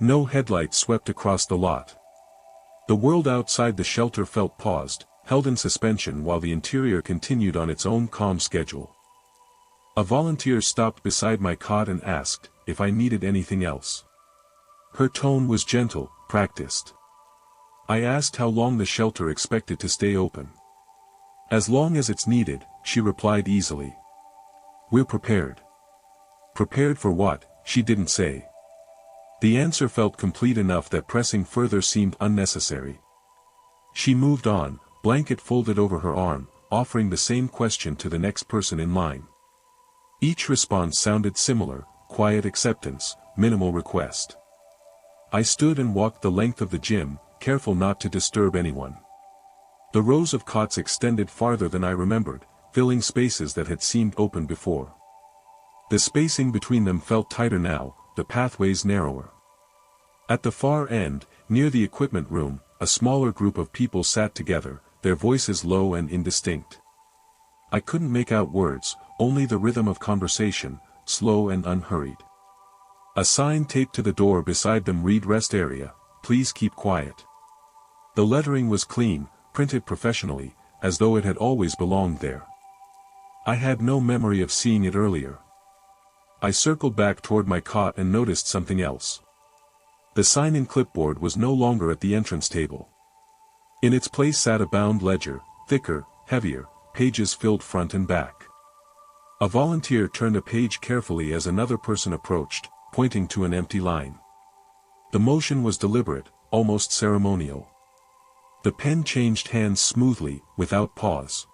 No headlights swept across the lot. The world outside the shelter felt paused, held in suspension while the interior continued on its own calm schedule. A volunteer stopped beside my cot and asked if I needed anything else. Her tone was gentle, practiced. I asked how long the shelter expected to stay open. As long as it's needed, she replied easily. We're prepared. Prepared for what, she didn't say. The answer felt complete enough that pressing further seemed unnecessary. She moved on, blanket folded over her arm, offering the same question to the next person in line. Each response sounded similar, quiet acceptance, minimal request. I stood and walked the length of the gym, careful not to disturb anyone. The rows of cots extended farther than I remembered, filling spaces that had seemed open before. The spacing between them felt tighter now, the pathways narrower. At the far end, near the equipment room, a smaller group of people sat together, their voices low and indistinct. I couldn't make out words, only the rhythm of conversation, slow and unhurried. A sign taped to the door beside them read "Rest Area, please keep quiet." The lettering was clean, printed professionally, as though it had always belonged there. I had no memory of seeing it earlier. I circled back toward my cot and noticed something else. The sign-in clipboard was no longer at the entrance table. In its place sat a bound ledger, thicker, heavier, pages filled front and back. A volunteer turned a page carefully as another person approached, pointing to an empty line. The motion was deliberate, almost ceremonial. The pen changed hands smoothly, without pause.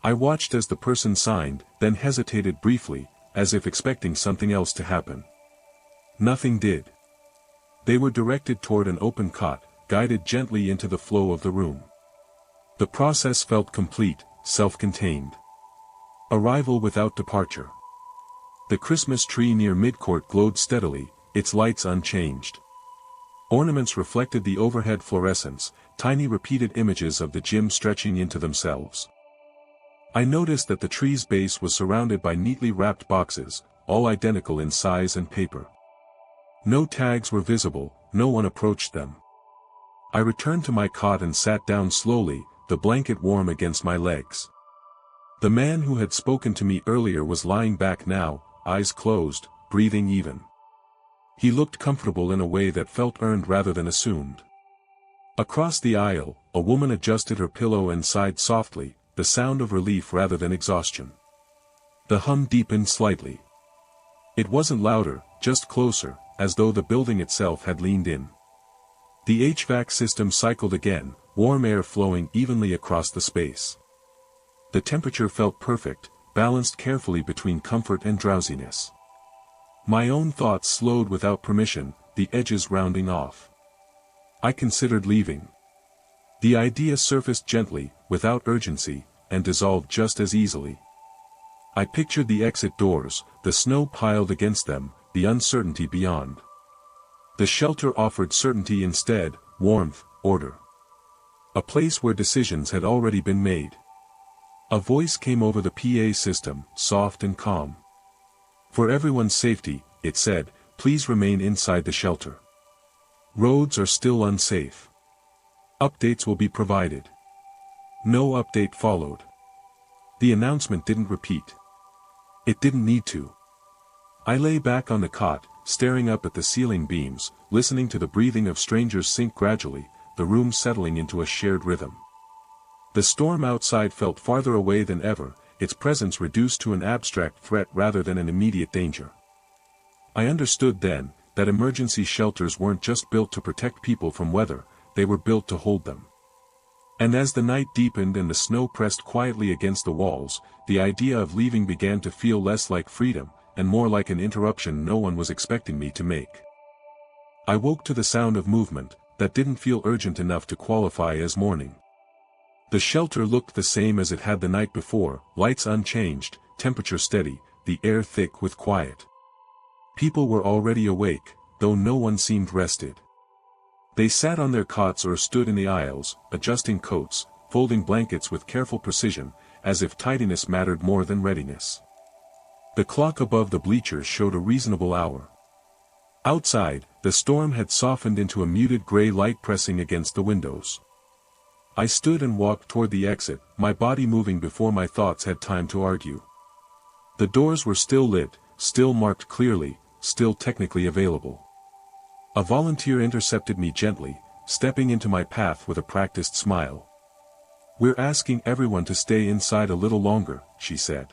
I watched as the person signed, then hesitated briefly, as if expecting something else to happen. Nothing did. They were directed toward an open cot, guided gently into the flow of the room. The process felt complete, self-contained. Arrival without departure. The Christmas tree near midcourt glowed steadily, its lights unchanged. Ornaments reflected the overhead fluorescence, tiny repeated images of the gym stretching into themselves. I noticed that the tree's base was surrounded by neatly wrapped boxes, all identical in size and paper. No tags were visible, no one approached them. I returned to my cot and sat down slowly, the blanket warm against my legs. The man who had spoken to me earlier was lying back now, eyes closed, breathing even. He looked comfortable in a way that felt earned rather than assumed. Across the aisle, a woman adjusted her pillow and sighed softly, the sound of relief rather than exhaustion. The hum deepened slightly. It wasn't louder, just closer, as though the building itself had leaned in. The HVAC system cycled again, warm air flowing evenly across the space. The temperature felt perfect, balanced carefully between comfort and drowsiness. My own thoughts slowed without permission, the edges rounding off. I considered leaving. The idea surfaced gently, without urgency, and dissolved just as easily. I pictured the exit doors, the snow piled against them, the uncertainty beyond. The shelter offered certainty instead, warmth, order. A place where decisions had already been made. A voice came over the PA system, soft and calm. For everyone's safety, it said, please remain inside the shelter. Roads are still unsafe. Updates will be provided. No update followed. The announcement didn't repeat. It didn't need to. I lay back on the cot, staring up at the ceiling beams, listening to the breathing of strangers sink gradually, the room settling into a shared rhythm. The storm outside felt farther away than ever, its presence reduced to an abstract threat rather than an immediate danger. I understood then, that emergency shelters weren't just built to protect people from weather, they were built to hold them. And as the night deepened and the snow pressed quietly against the walls, the idea of leaving began to feel less like freedom, and more like an interruption no one was expecting me to make. I woke to the sound of movement, that didn't feel urgent enough to qualify as morning. The shelter looked the same as it had the night before, lights unchanged, temperature steady, the air thick with quiet. People were already awake, though no one seemed rested. They sat on their cots or stood in the aisles, adjusting coats, folding blankets with careful precision, as if tidiness mattered more than readiness. The clock above the bleachers showed a reasonable hour. Outside, the storm had softened into a muted gray light pressing against the windows. I stood and walked toward the exit, my body moving before my thoughts had time to argue. The doors were still lit, still marked clearly, still technically available. A volunteer intercepted me gently, stepping into my path with a practiced smile. "We're asking everyone to stay inside a little longer," she said.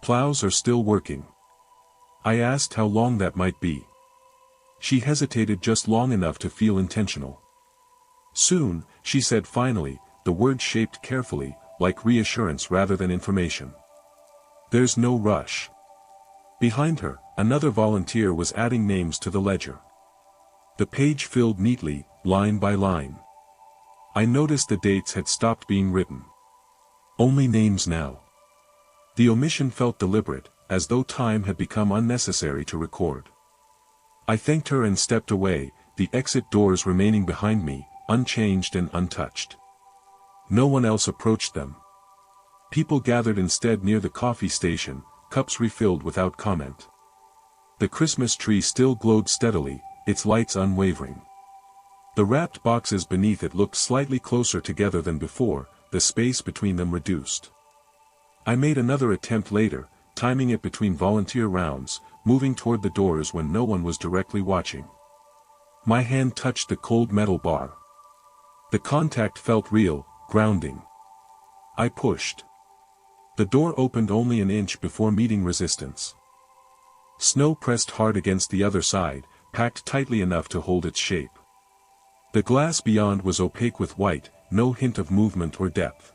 "Plows are still working." I asked how long that might be. She hesitated just long enough to feel intentional. "Soon," she said finally, the words shaped carefully, like reassurance rather than information. "There's no rush." Behind her, another volunteer was adding names to the ledger. The page filled neatly, line by line. I noticed the dates had stopped being written. Only names now. The omission felt deliberate, as though time had become unnecessary to record. I thanked her and stepped away, the exit doors remaining behind me, unchanged and untouched. No one else approached them. People gathered instead near the coffee station, cups refilled without comment. The Christmas tree still glowed steadily, its lights unwavering. The wrapped boxes beneath it looked slightly closer together than before, the space between them reduced. I made another attempt later, timing it between volunteer rounds, moving toward the doors when no one was directly watching. My hand touched the cold metal bar. The contact felt real, grounding. I pushed. The door opened only an inch before meeting resistance. Snow pressed hard against the other side, packed tightly enough to hold its shape. The glass beyond was opaque with white, no hint of movement or depth.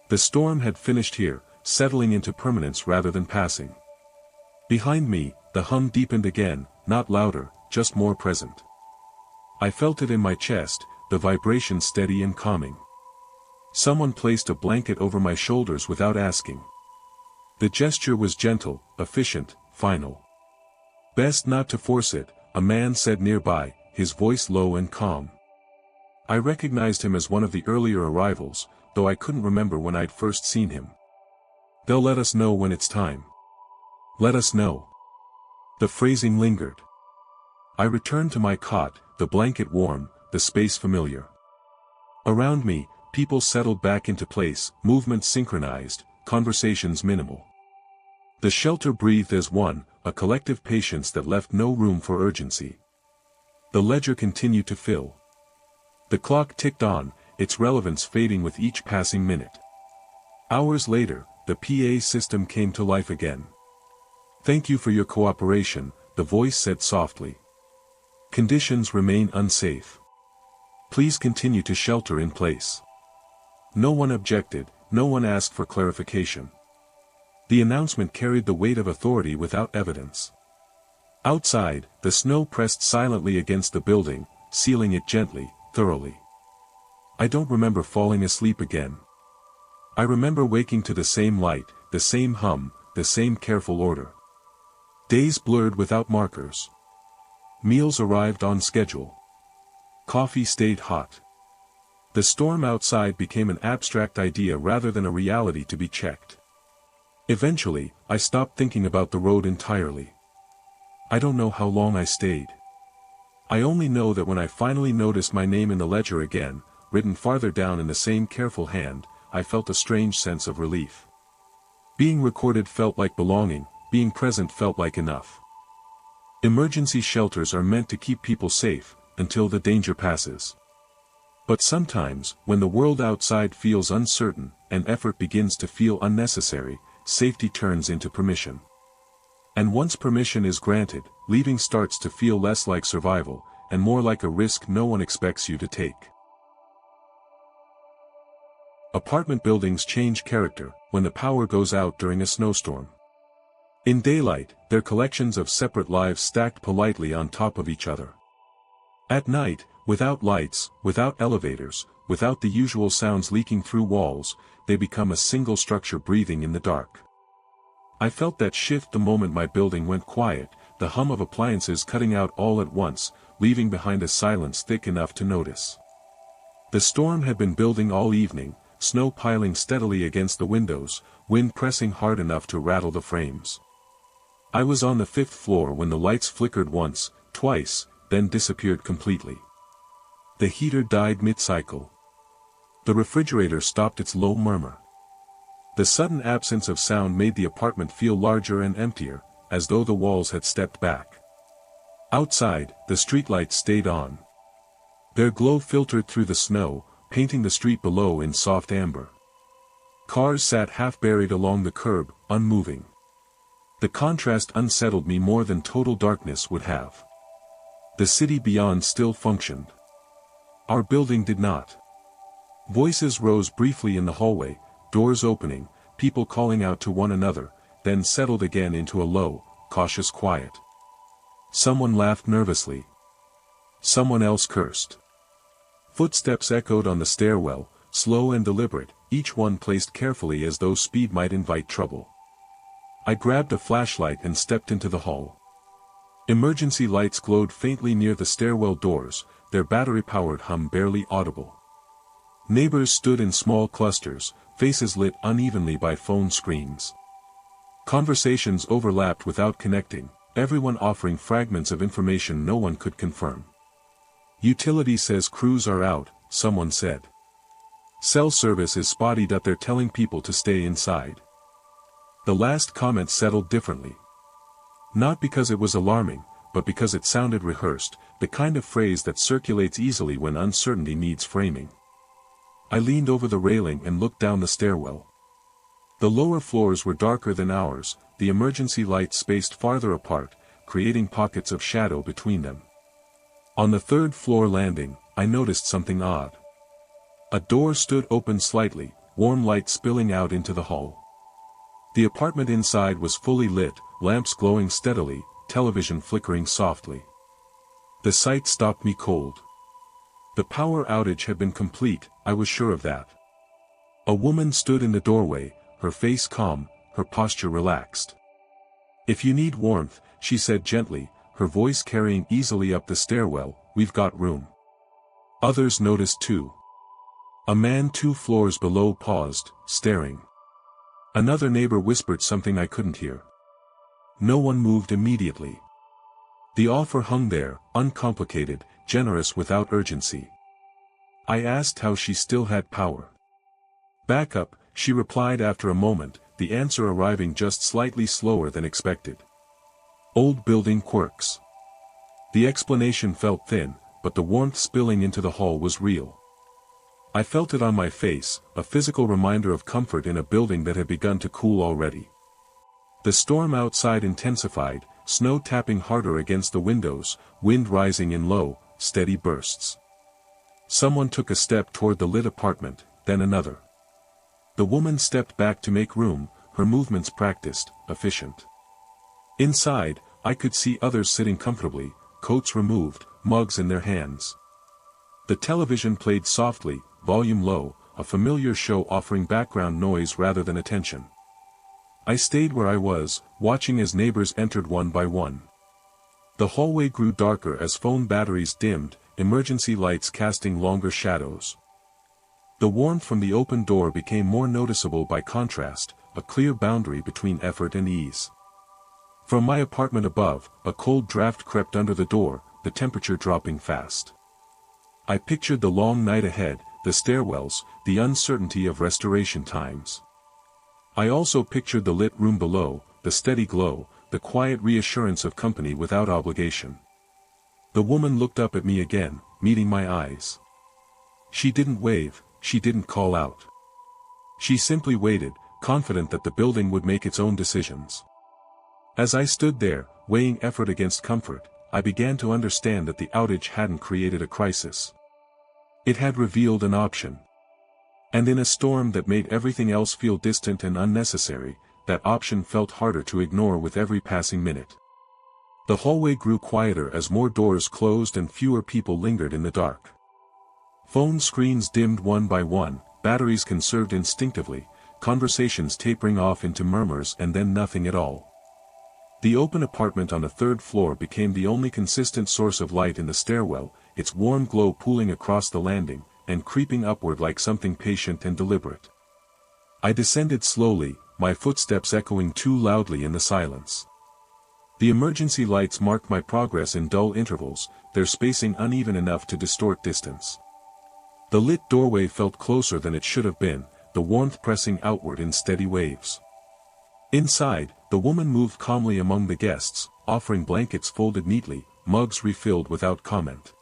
The storm had finished here, settling into permanence rather than passing. Behind me, the hum deepened again, not louder, just more present. I felt it in my chest, the vibration steady and calming. Someone placed a blanket over my shoulders without asking. The gesture was gentle, efficient, final. "Best not to force it," a man said nearby, his voice low and calm. I recognized him as one of the earlier arrivals, though I couldn't remember when I'd first seen him. "They'll let us know when it's time." Let us know. The phrasing lingered. I returned to my cot, the blanket warm, the space familiar. Around me, people settled back into place, movements synchronized, conversations minimal. The shelter breathed as one, a collective patience that left no room for urgency. The ledger continued to fill. The clock ticked on, its relevance fading with each passing minute. Hours later, the PA system came to life again. "Thank you for your cooperation," the voice said softly. "Conditions remain unsafe. Please continue to shelter in place." No one objected, no one asked for clarification. The announcement carried the weight of authority without evidence. Outside, the snow pressed silently against the building, sealing it gently, thoroughly. I don't remember falling asleep again. I remember waking to the same light, the same hum, the same careful order. Days blurred without markers. Meals arrived on schedule. Coffee stayed hot. The storm outside became an abstract idea rather than a reality to be checked. Eventually, I stopped thinking about the road entirely. I don't know how long I stayed. I only know that when I finally noticed my name in the ledger again, written farther down in the same careful hand, I felt a strange sense of relief. Being recorded felt like belonging, being present felt like enough. Emergency shelters are meant to keep people safe, until the danger passes. But sometimes, when the world outside feels uncertain, and effort begins to feel unnecessary, safety turns into permission. And once permission is granted, leaving starts to feel less like survival, and more like a risk no one expects you to take. Apartment buildings change character when the power goes out during a snowstorm. In daylight, they're collections of separate lives stacked politely on top of each other. At night, without lights, without elevators, without the usual sounds leaking through walls, they become a single structure breathing in the dark. I felt that shift the moment my building went quiet, the hum of appliances cutting out all at once, leaving behind a silence thick enough to notice. The storm had been building all evening, snow piling steadily against the windows, wind pressing hard enough to rattle the frames. I was on the 5th floor when the lights flickered once, twice, then disappeared completely. The heater died mid-cycle. The refrigerator stopped its low murmur. The sudden absence of sound made the apartment feel larger and emptier, as though the walls had stepped back. Outside, the streetlights stayed on. Their glow filtered through the snow, painting the street below in soft amber. Cars sat half-buried along the curb, unmoving. The contrast unsettled me more than total darkness would have. The city beyond still functioned. Our building did not. Voices rose briefly in the hallway, doors opening, people calling out to one another, then settled again into a low, cautious quiet. Someone laughed nervously. Someone else cursed. Footsteps echoed on the stairwell, slow and deliberate, each one placed carefully as though speed might invite trouble. I grabbed a flashlight and stepped into the hall. Emergency lights glowed faintly near the stairwell doors, their battery-powered hum barely audible. Neighbors stood in small clusters, faces lit unevenly by phone screens. Conversations overlapped without connecting, everyone offering fragments of information no one could confirm. Utility says crews are out, someone said. Cell service is spotty, that they're telling people to stay inside. The last comment settled differently. Not because it was alarming, but because it sounded rehearsed, the kind of phrase that circulates easily when uncertainty needs framing. I leaned over the railing and looked down the stairwell. The lower floors were darker than ours, the emergency lights spaced farther apart, creating pockets of shadow between them. On the 3rd floor landing, I noticed something odd. A door stood open slightly, warm light spilling out into the hall. The apartment inside was fully lit, lamps glowing steadily, television flickering softly. The sight stopped me cold. The power outage had been complete, I was sure of that. A woman stood in the doorway, her face calm, her posture relaxed. "If you need warmth," she said gently, her voice carrying easily up the stairwell, "we've got room." Others noticed too. A man 2 floors below paused, staring. Another neighbor whispered something I couldn't hear. No one moved immediately. The offer hung there, uncomplicated, generous without urgency. I asked how she still had power. "Backup," she replied after a moment, the answer arriving just slightly slower than expected. "Old building quirks." The explanation felt thin, but the warmth spilling into the hall was real. I felt it on my face, a physical reminder of comfort in a building that had begun to cool already. The storm outside intensified, snow tapping harder against the windows, wind rising in low, steady bursts. Someone took a step toward the lit apartment, then another. The woman stepped back to make room, her movements practiced, efficient. Inside, I could see others sitting comfortably, coats removed, mugs in their hands. The television played softly, volume low, a familiar show offering background noise rather than attention. I stayed where I was, watching as neighbors entered one by one. The hallway grew darker as phone batteries dimmed, emergency lights casting longer shadows. The warmth from the open door became more noticeable by contrast, a clear boundary between effort and ease. From my apartment above, a cold draft crept under the door, the temperature dropping fast. I pictured the long night ahead, the stairwells, the uncertainty of restoration times. I also pictured the lit room below, the steady glow, the quiet reassurance of company without obligation. The woman looked up at me again, meeting my eyes. She didn't wave, she didn't call out. She simply waited, confident that the building would make its own decisions. As I stood there, weighing effort against comfort, I began to understand that the outage hadn't created a crisis. It had revealed an option. And in a storm that made everything else feel distant and unnecessary, that option felt harder to ignore with every passing minute. The hallway grew quieter as more doors closed and fewer people lingered in the dark. Phone screens dimmed one by one, batteries conserved instinctively, conversations tapering off into murmurs and then nothing at all. The open apartment on the third floor became the only consistent source of light in the stairwell, its warm glow pooling across the landing, and creeping upward like something patient and deliberate. I descended slowly, my footsteps echoing too loudly in the silence. The emergency lights marked my progress in dull intervals, their spacing uneven enough to distort distance. The lit doorway felt closer than it should have been, the warmth pressing outward in steady waves. Inside, the woman moved calmly among the guests, offering blankets folded neatly, mugs refilled without comment.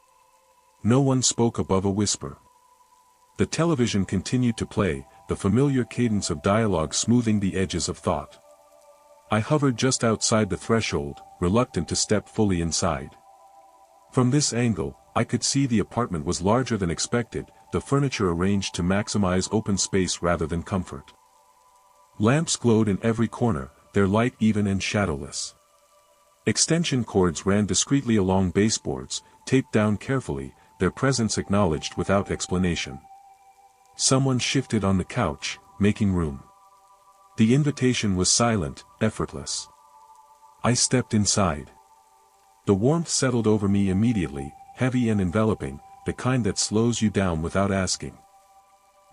No one spoke above a whisper. The television continued to play, the familiar cadence of dialogue smoothing the edges of thought. I hovered just outside the threshold, reluctant to step fully inside. From this angle, I could see the apartment was larger than expected, the furniture arranged to maximize open space rather than comfort. Lamps glowed in every corner, their light even and shadowless. Extension cords ran discreetly along baseboards, taped down carefully, their presence acknowledged without explanation. Someone shifted on the couch, making room. The invitation was silent, effortless. I stepped inside. The warmth settled over me immediately, heavy and enveloping, the kind that slows you down without asking.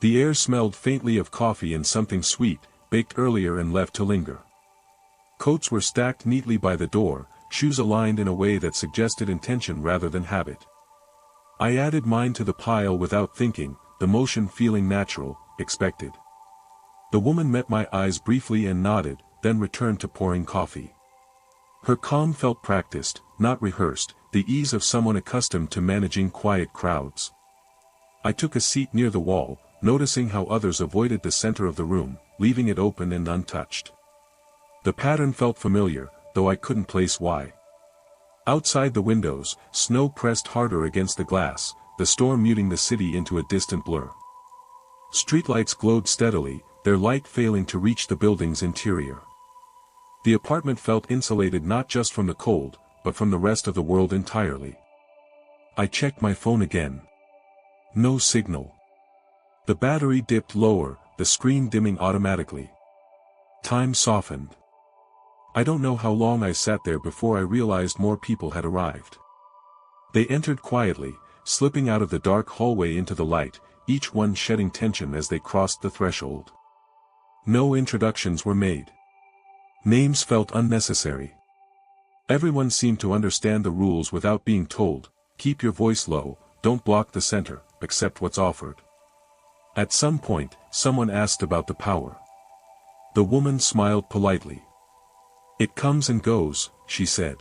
The air smelled faintly of coffee and something sweet, baked earlier and left to linger. Coats were stacked neatly by the door, shoes aligned in a way that suggested intention rather than habit. I added mine to the pile without thinking, the motion feeling natural, expected. The woman met my eyes briefly and nodded, then returned to pouring coffee. Her calm felt practiced, not rehearsed, the ease of someone accustomed to managing quiet crowds. I took a seat near the wall, noticing how others avoided the center of the room, leaving it open and untouched. The pattern felt familiar, though I couldn't place why. Outside the windows, snow pressed harder against the glass, the storm muting the city into a distant blur. Streetlights glowed steadily, their light failing to reach the building's interior. The apartment felt insulated not just from the cold, but from the rest of the world entirely. I checked my phone again. No signal. The battery dipped lower, the screen dimming automatically. Time softened. I don't know how long I sat there before I realized more people had arrived. They entered quietly, slipping out of the dark hallway into the light, each one shedding tension as they crossed the threshold. No introductions were made. Names felt unnecessary. Everyone seemed to understand the rules without being told, keep your voice low, don't block the center, accept what's offered. At some point, someone asked about the power. The woman smiled politely. It comes and goes, she said.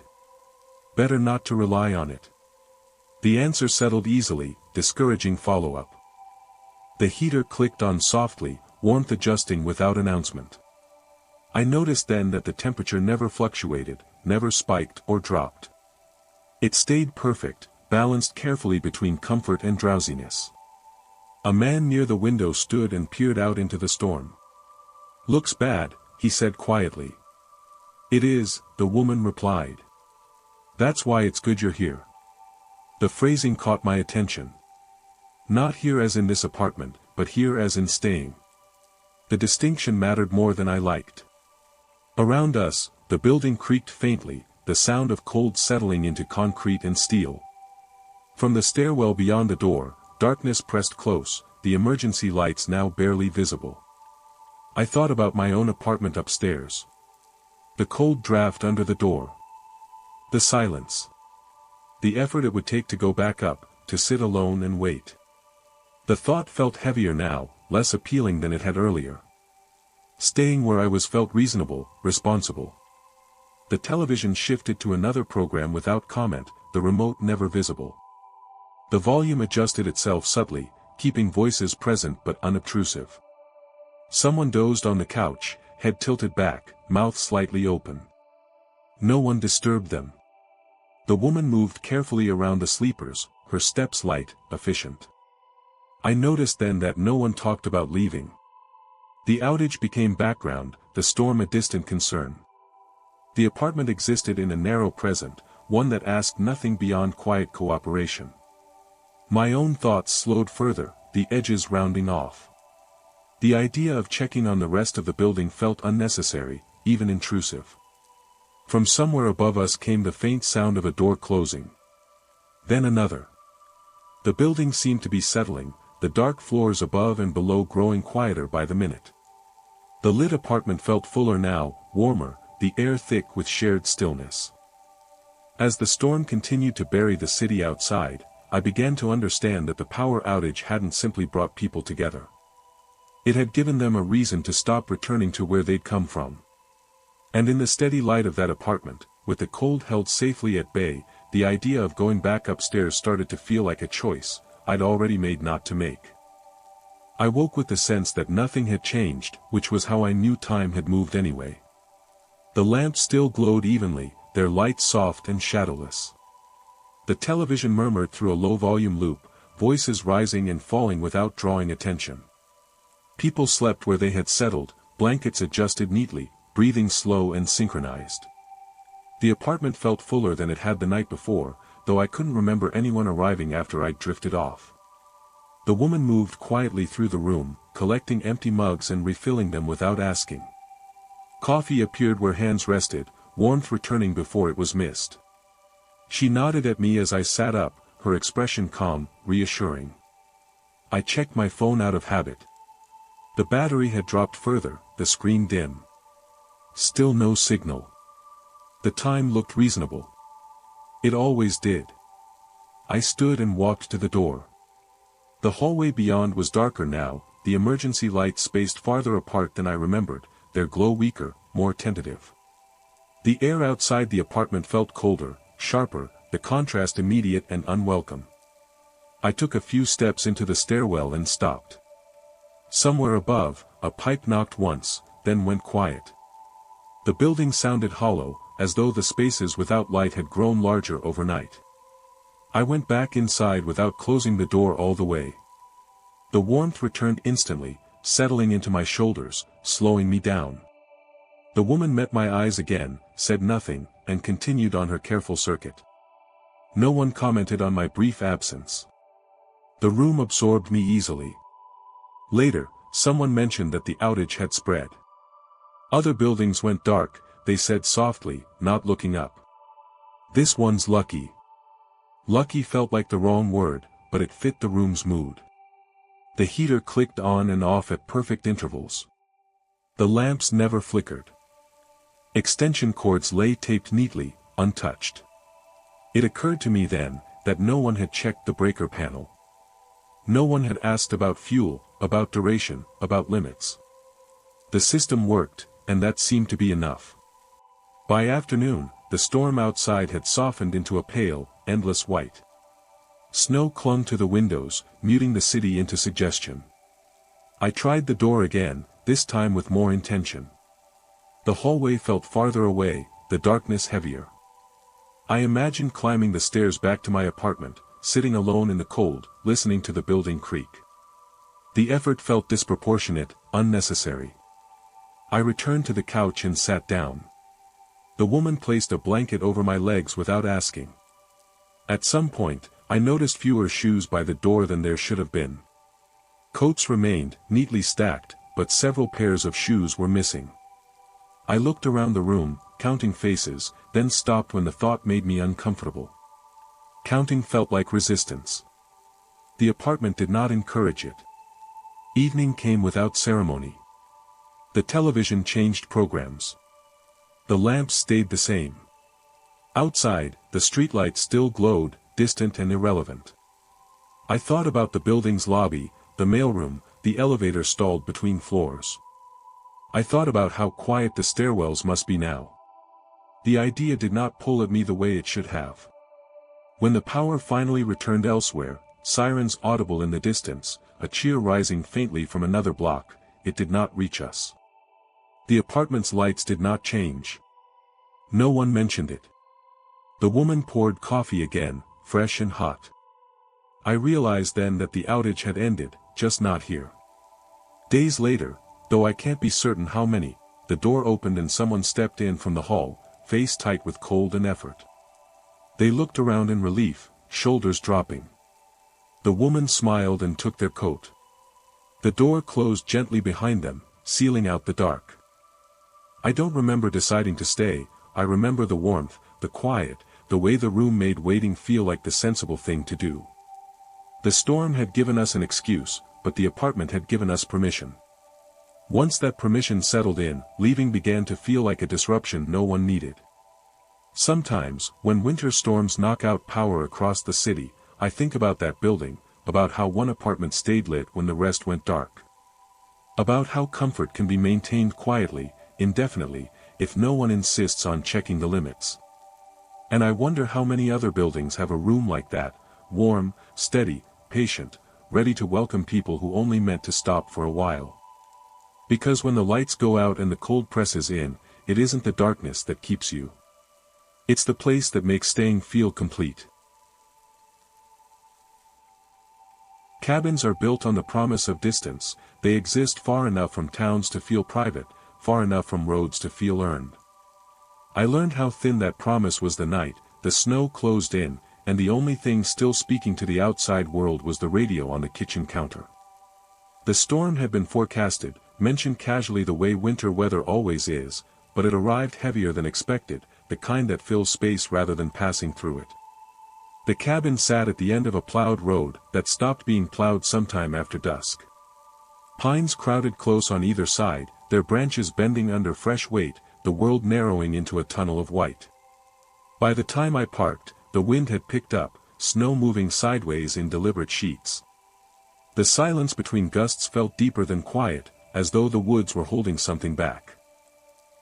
Better not to rely on it. The answer settled easily, discouraging follow-up. The heater clicked on softly, warmth adjusting without announcement. I noticed then that the temperature never fluctuated, never spiked or dropped. It stayed perfect, balanced carefully between comfort and drowsiness. A man near the window stood and peered out into the storm. Looks bad, he said quietly. It is, the woman replied. That's why it's good you're here. The phrasing caught my attention. Not here as in this apartment, but here as in staying. The distinction mattered more than I liked. Around us, the building creaked faintly, the sound of cold settling into concrete and steel. From the stairwell beyond the door, darkness pressed close, the emergency lights now barely visible. I thought about my own apartment upstairs. The cold draft under the door. The silence. The effort it would take to go back up, to sit alone and wait. The thought felt heavier now, less appealing than it had earlier. Staying where I was felt reasonable, responsible. The television shifted to another program without comment, the remote never visible. The volume adjusted itself subtly, keeping voices present but unobtrusive. Someone dozed on the couch, head tilted back, mouth slightly open. No one disturbed them. The woman moved carefully around the sleepers, her steps light, efficient. I noticed then that no one talked about leaving. The outage became background, the storm a distant concern. The apartment existed in a narrow present, one that asked nothing beyond quiet cooperation. My own thoughts slowed further, the edges rounding off. The idea of checking on the rest of the building felt unnecessary, even intrusive. From somewhere above us came the faint sound of a door closing. Then another. The building seemed to be settling, the dark floors above and below growing quieter by the minute. The lit apartment felt fuller now, warmer, the air thick with shared stillness. As the storm continued to bury the city outside, I began to understand that the power outage hadn't simply brought people together. It had given them a reason to stop returning to where they'd come from. And in the steady light of that apartment, with the cold held safely at bay, the idea of going back upstairs started to feel like a choice I'd already made not to make. I woke with the sense that nothing had changed, which was how I knew time had moved anyway. The lamps still glowed evenly, their light soft and shadowless. The television murmured through a low-volume loop, voices rising and falling without drawing attention. People slept where they had settled, blankets adjusted neatly, breathing slow and synchronized. The apartment felt fuller than it had the night before, though I couldn't remember anyone arriving after I'd drifted off. The woman moved quietly through the room, collecting empty mugs and refilling them without asking. Coffee appeared where hands rested, warmth returning before it was missed. She nodded at me as I sat up, her expression calm, reassuring. I checked my phone out of habit. The battery had dropped further, the screen dim. Still no signal. The time looked reasonable. It always did. I stood and walked to the door. The hallway beyond was darker now, the emergency lights spaced farther apart than I remembered, their glow weaker, more tentative. The air outside the apartment felt colder, sharper, the contrast immediate and unwelcome. I took a few steps into the stairwell and stopped. Somewhere above, a pipe knocked once, then went quiet. The building sounded hollow, as though the spaces without light had grown larger overnight. I went back inside without closing the door all the way. The warmth returned instantly, settling into my shoulders, slowing me down. The woman met my eyes again, said nothing, and continued on her careful circuit. No one commented on my brief absence. The room absorbed me easily. Later, someone mentioned that the outage had spread. Other buildings went dark, they said softly, not looking up. This one's lucky. Lucky felt like the wrong word, but it fit the room's mood. The heater clicked on and off at perfect intervals. The lamps never flickered. Extension cords lay taped neatly, untouched. It occurred to me then, that no one had checked the breaker panel. No one had asked about fuel, about duration, about limits. The system worked, and that seemed to be enough. By afternoon, the storm outside had softened into a pale, endless white. Snow clung to the windows, muting the city into suggestion. I tried the door again, this time with more intention. The hallway felt farther away, the darkness heavier. I imagined climbing the stairs back to my apartment, sitting alone in the cold, listening to the building creak. The effort felt disproportionate, unnecessary. I returned to the couch and sat down. The woman placed a blanket over my legs without asking. At some point, I noticed fewer shoes by the door than there should have been. Coats remained, neatly stacked, but several pairs of shoes were missing. I looked around the room, counting faces, then stopped when the thought made me uncomfortable. Counting felt like resistance. The apartment did not encourage it. Evening came without ceremony. The television changed programs. The lamps stayed the same. Outside, the streetlights still glowed, distant and irrelevant. I thought about the building's lobby, the mailroom, the elevator stalled between floors. I thought about how quiet the stairwells must be now. The idea did not pull at me the way it should have. When the power finally returned elsewhere, sirens audible in the distance, a cheer rising faintly from another block, it did not reach us. The apartment's lights did not change. No one mentioned it. The woman poured coffee again, fresh and hot. I realized then that the outage had ended, just not here. Days later, though I can't be certain how many, the door opened and someone stepped in from the hall, face tight with cold and effort. They looked around in relief, shoulders dropping. The woman smiled and took their coat. The door closed gently behind them, sealing out the dark. I don't remember deciding to stay. I remember the warmth, the quiet, the way the room made waiting feel like the sensible thing to do. The storm had given us an excuse, but the apartment had given us permission. Once that permission settled in, leaving began to feel like a disruption no one needed. Sometimes, when winter storms knock out power across the city, I think about that building, about how one apartment stayed lit when the rest went dark. About how comfort can be maintained quietly, indefinitely, if no one insists on checking the limits. And I wonder how many other buildings have a room like that, warm, steady, patient, ready to welcome people who only meant to stop for a while. Because when the lights go out and the cold presses in, it isn't the darkness that keeps you. It's the place that makes staying feel complete. Cabins are built on the promise of distance. They exist far enough from towns to feel private, far enough from roads to feel earned. I learned how thin that promise was the night. The snow closed in, and the only thing still speaking to the outside world was the radio on the kitchen counter. The storm had been forecasted, mentioned casually the way winter weather always is, but it arrived heavier than expected, the kind that fills space rather than passing through it. The cabin sat at the end of a plowed road that stopped being plowed sometime after dusk. Pines crowded close on either side, their branches bending under fresh weight, the world narrowing into a tunnel of white. By the time I parked, the wind had picked up, snow moving sideways in deliberate sheets. The silence between gusts felt deeper than quiet, as though the woods were holding something back.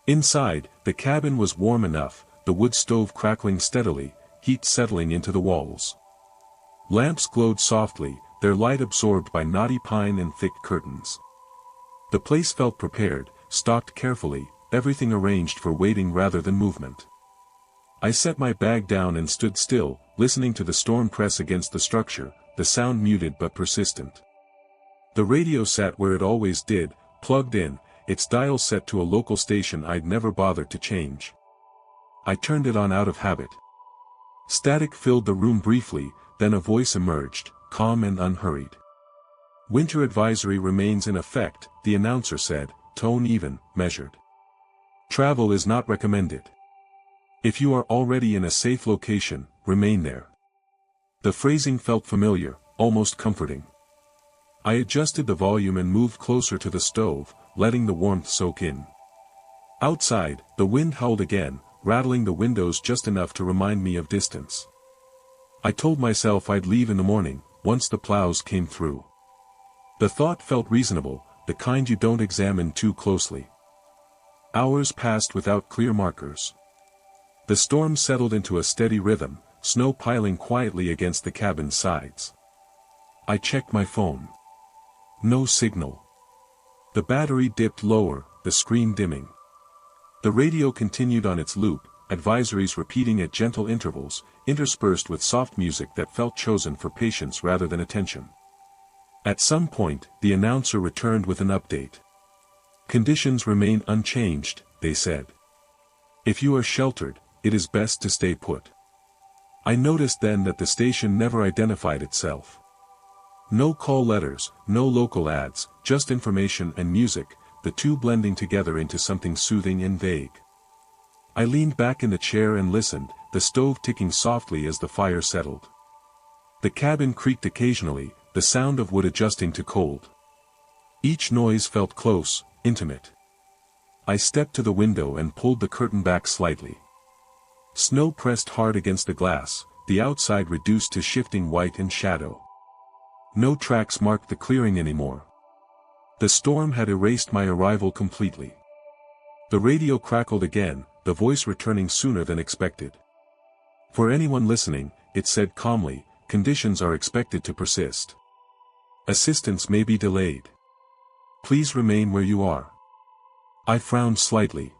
Inside, the cabin was warm enough, the wood stove crackling steadily, heat settling into the walls. Lamps glowed softly, their light absorbed by knotty pine and thick curtains. The place felt prepared, stocked carefully, everything arranged for waiting rather than movement. I set my bag down and stood still, listening to the storm press against the structure, the sound muted but persistent. The radio sat where it always did, plugged in, its dial set to a local station I'd never bothered to change. I turned it on out of habit. Static filled the room briefly, then a voice emerged, calm and unhurried. "Winter advisory remains in effect," the announcer said, tone even, measured. "Travel is not recommended. If you are already in a safe location, remain there." The phrasing felt familiar, almost comforting. I adjusted the volume and moved closer to the stove, letting the warmth soak in. Outside, the wind howled again, rattling the windows just enough to remind me of distance. I told myself I'd leave in the morning, once the plows came through. The thought felt reasonable, the kind you don't examine too closely. Hours passed without clear markers. The storm settled into a steady rhythm, snow piling quietly against the cabin's sides. I checked my phone. No signal. The battery dipped lower, the screen dimming. The radio continued on its loop, advisories repeating at gentle intervals, interspersed with soft music that felt chosen for patience rather than attention. At some point, the announcer returned with an update. "Conditions remain unchanged," they said. "If you are sheltered, it is best to stay put." I noticed then that the station never identified itself. No call letters, no local ads, just information and music, the two blending together into something soothing and vague. I leaned back in the chair and listened, the stove ticking softly as the fire settled. The cabin creaked occasionally, the sound of wood adjusting to cold. Each noise felt close, intimate. I stepped to the window and pulled the curtain back slightly. Snow pressed hard against the glass, the outside reduced to shifting white and shadow. No tracks marked the clearing anymore. The storm had erased my arrival completely. The radio crackled again, the voice returning sooner than expected. For anyone listening, it said calmly, conditions are expected to persist. Assistance may be delayed. Please remain where you are. I frowned slightly.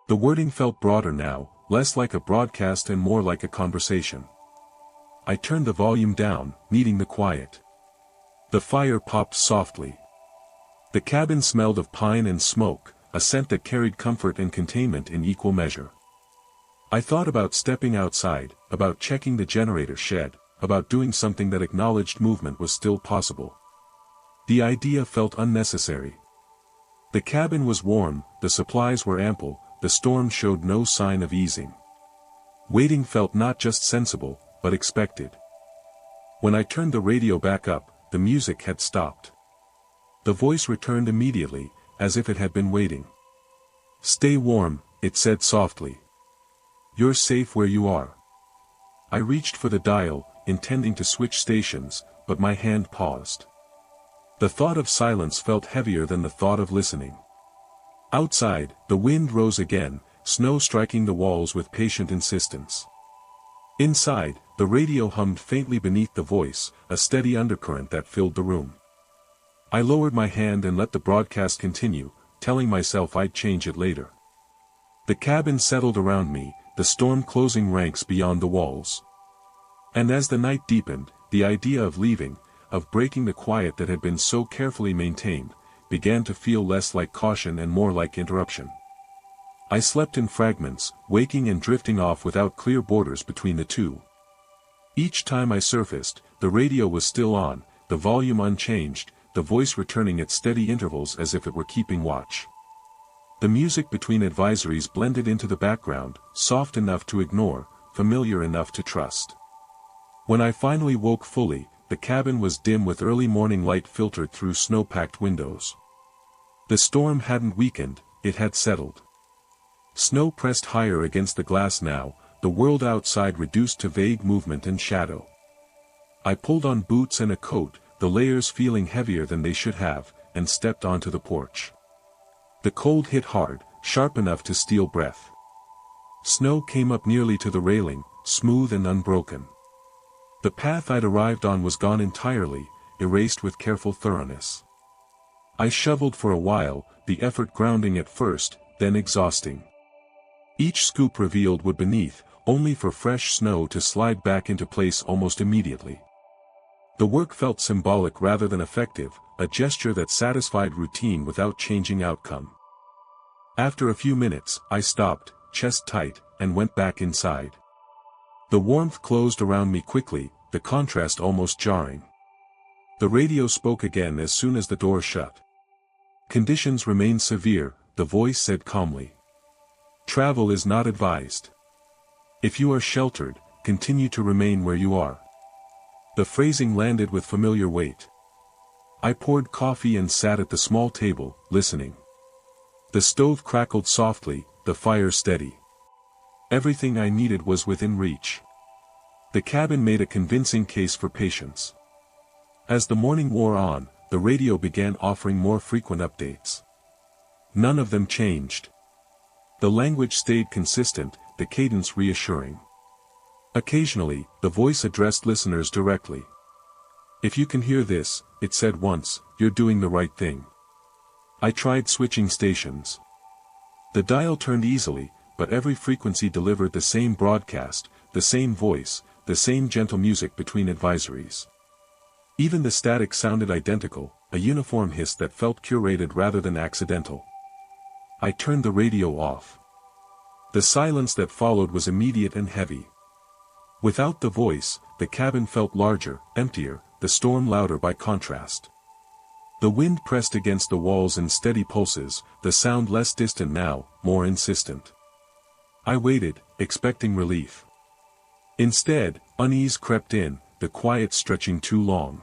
The wording felt broader now, less like a broadcast and more like a conversation. I turned the volume down, needing the quiet. The fire popped softly. The cabin smelled of pine and smoke, a scent that carried comfort and containment in equal measure. I thought about stepping outside, about checking the generator shed, about doing something that acknowledged movement was still possible. The idea felt unnecessary. The cabin was warm, the supplies were ample, the storm showed no sign of easing. Waiting felt not just sensible, but expected. When I turned the radio back up, the music had stopped. The voice returned immediately, as if it had been waiting. Stay warm, it said softly. You're safe where you are. I reached for the dial, intending to switch stations, but my hand paused. The thought of silence felt heavier than the thought of listening. Outside, the wind rose again, snow striking the walls with patient insistence. Inside, the radio hummed faintly beneath the voice, a steady undercurrent that filled the room. I lowered my hand and let the broadcast continue, telling myself I'd change it later. The cabin settled around me, the storm closing ranks beyond the walls. And as the night deepened, the idea of leaving, of breaking the quiet that had been so carefully maintained, began to feel less like caution and more like interruption. I slept in fragments, waking and drifting off without clear borders between the two. Each time I surfaced, the radio was still on, the volume unchanged, the voice returning at steady intervals as if it were keeping watch. The music between advisories blended into the background, soft enough to ignore, familiar enough to trust. When I finally woke fully, the cabin was dim with early morning light filtered through snow-packed windows. The storm hadn't weakened, it had settled. Snow pressed higher against the glass now, the world outside reduced to vague movement and shadow. I pulled on boots and a coat, the layers feeling heavier than they should have, and stepped onto the porch. The cold hit hard, sharp enough to steal breath. Snow came up nearly to the railing, smooth and unbroken. The path I'd arrived on was gone entirely, erased with careful thoroughness. I shoveled for a while, the effort grounding at first, then exhausting. Each scoop revealed wood beneath, only for fresh snow to slide back into place almost immediately. The work felt symbolic rather than effective, a gesture that satisfied routine without changing outcome. After a few minutes, I stopped, chest tight, and went back inside. The warmth closed around me quickly, the contrast almost jarring. The radio spoke again as soon as the door shut. Conditions remain severe, the voice said calmly. Travel is not advised. If you are sheltered, continue to remain where you are. The phrasing landed with familiar weight. I poured coffee and sat at the small table, listening. The stove crackled softly, the fire steady. Everything I needed was within reach. The cabin made a convincing case for patience. As the morning wore on, the radio began offering more frequent updates. None of them changed. The language stayed consistent, the cadence reassuring. Occasionally, the voice addressed listeners directly. If you can hear this, it said once, you're doing the right thing. I tried switching stations. The dial turned easily, but every frequency delivered the same broadcast, the same voice, the same gentle music between advisories. Even the static sounded identical, a uniform hiss that felt curated rather than accidental. I turned the radio off. The silence that followed was immediate and heavy. Without the voice, the cabin felt larger, emptier, the storm louder by contrast. The wind pressed against the walls in steady pulses, the sound less distant now, more insistent. I waited, expecting relief. Instead, unease crept in, the quiet stretching too long.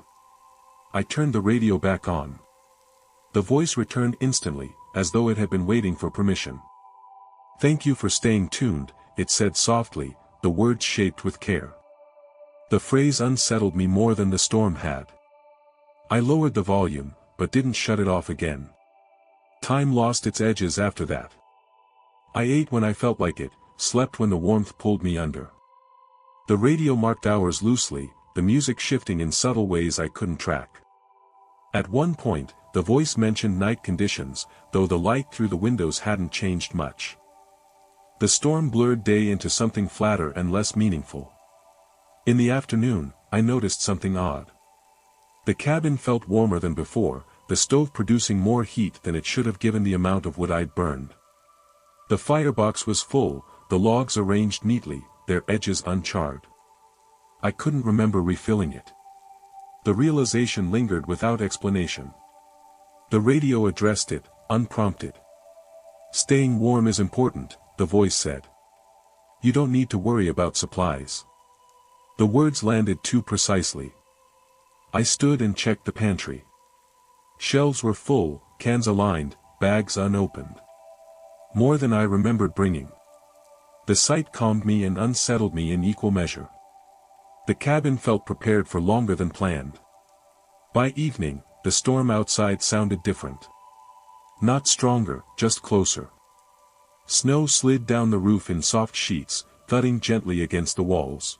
I turned the radio back on. The voice returned instantly, as though it had been waiting for permission. Thank you for staying tuned, it said softly, the words shaped with care. The phrase unsettled me more than the storm had. I lowered the volume, but didn't shut it off again. Time lost its edges after that. I ate when I felt like it, slept when the warmth pulled me under. The radio marked hours loosely, the music shifting in subtle ways I couldn't track. At one point, the voice mentioned night conditions, though the light through the windows hadn't changed much. The storm blurred day into something flatter and less meaningful. In the afternoon, I noticed something odd. The cabin felt warmer than before, the stove producing more heat than it should have given the amount of wood I'd burned. The firebox was full, the logs arranged neatly, their edges uncharred. I couldn't remember refilling it. The realization lingered without explanation. The radio addressed it, unprompted. "Staying warm is important," the voice said. "You don't need to worry about supplies." The words landed too precisely. I stood and checked the pantry. Shelves were full, cans aligned, bags unopened. More than I remembered bringing. The sight calmed me and unsettled me in equal measure. The cabin felt prepared for longer than planned. By evening, the storm outside sounded different. Not stronger, just closer. Snow slid down the roof in soft sheets, thudding gently against the walls.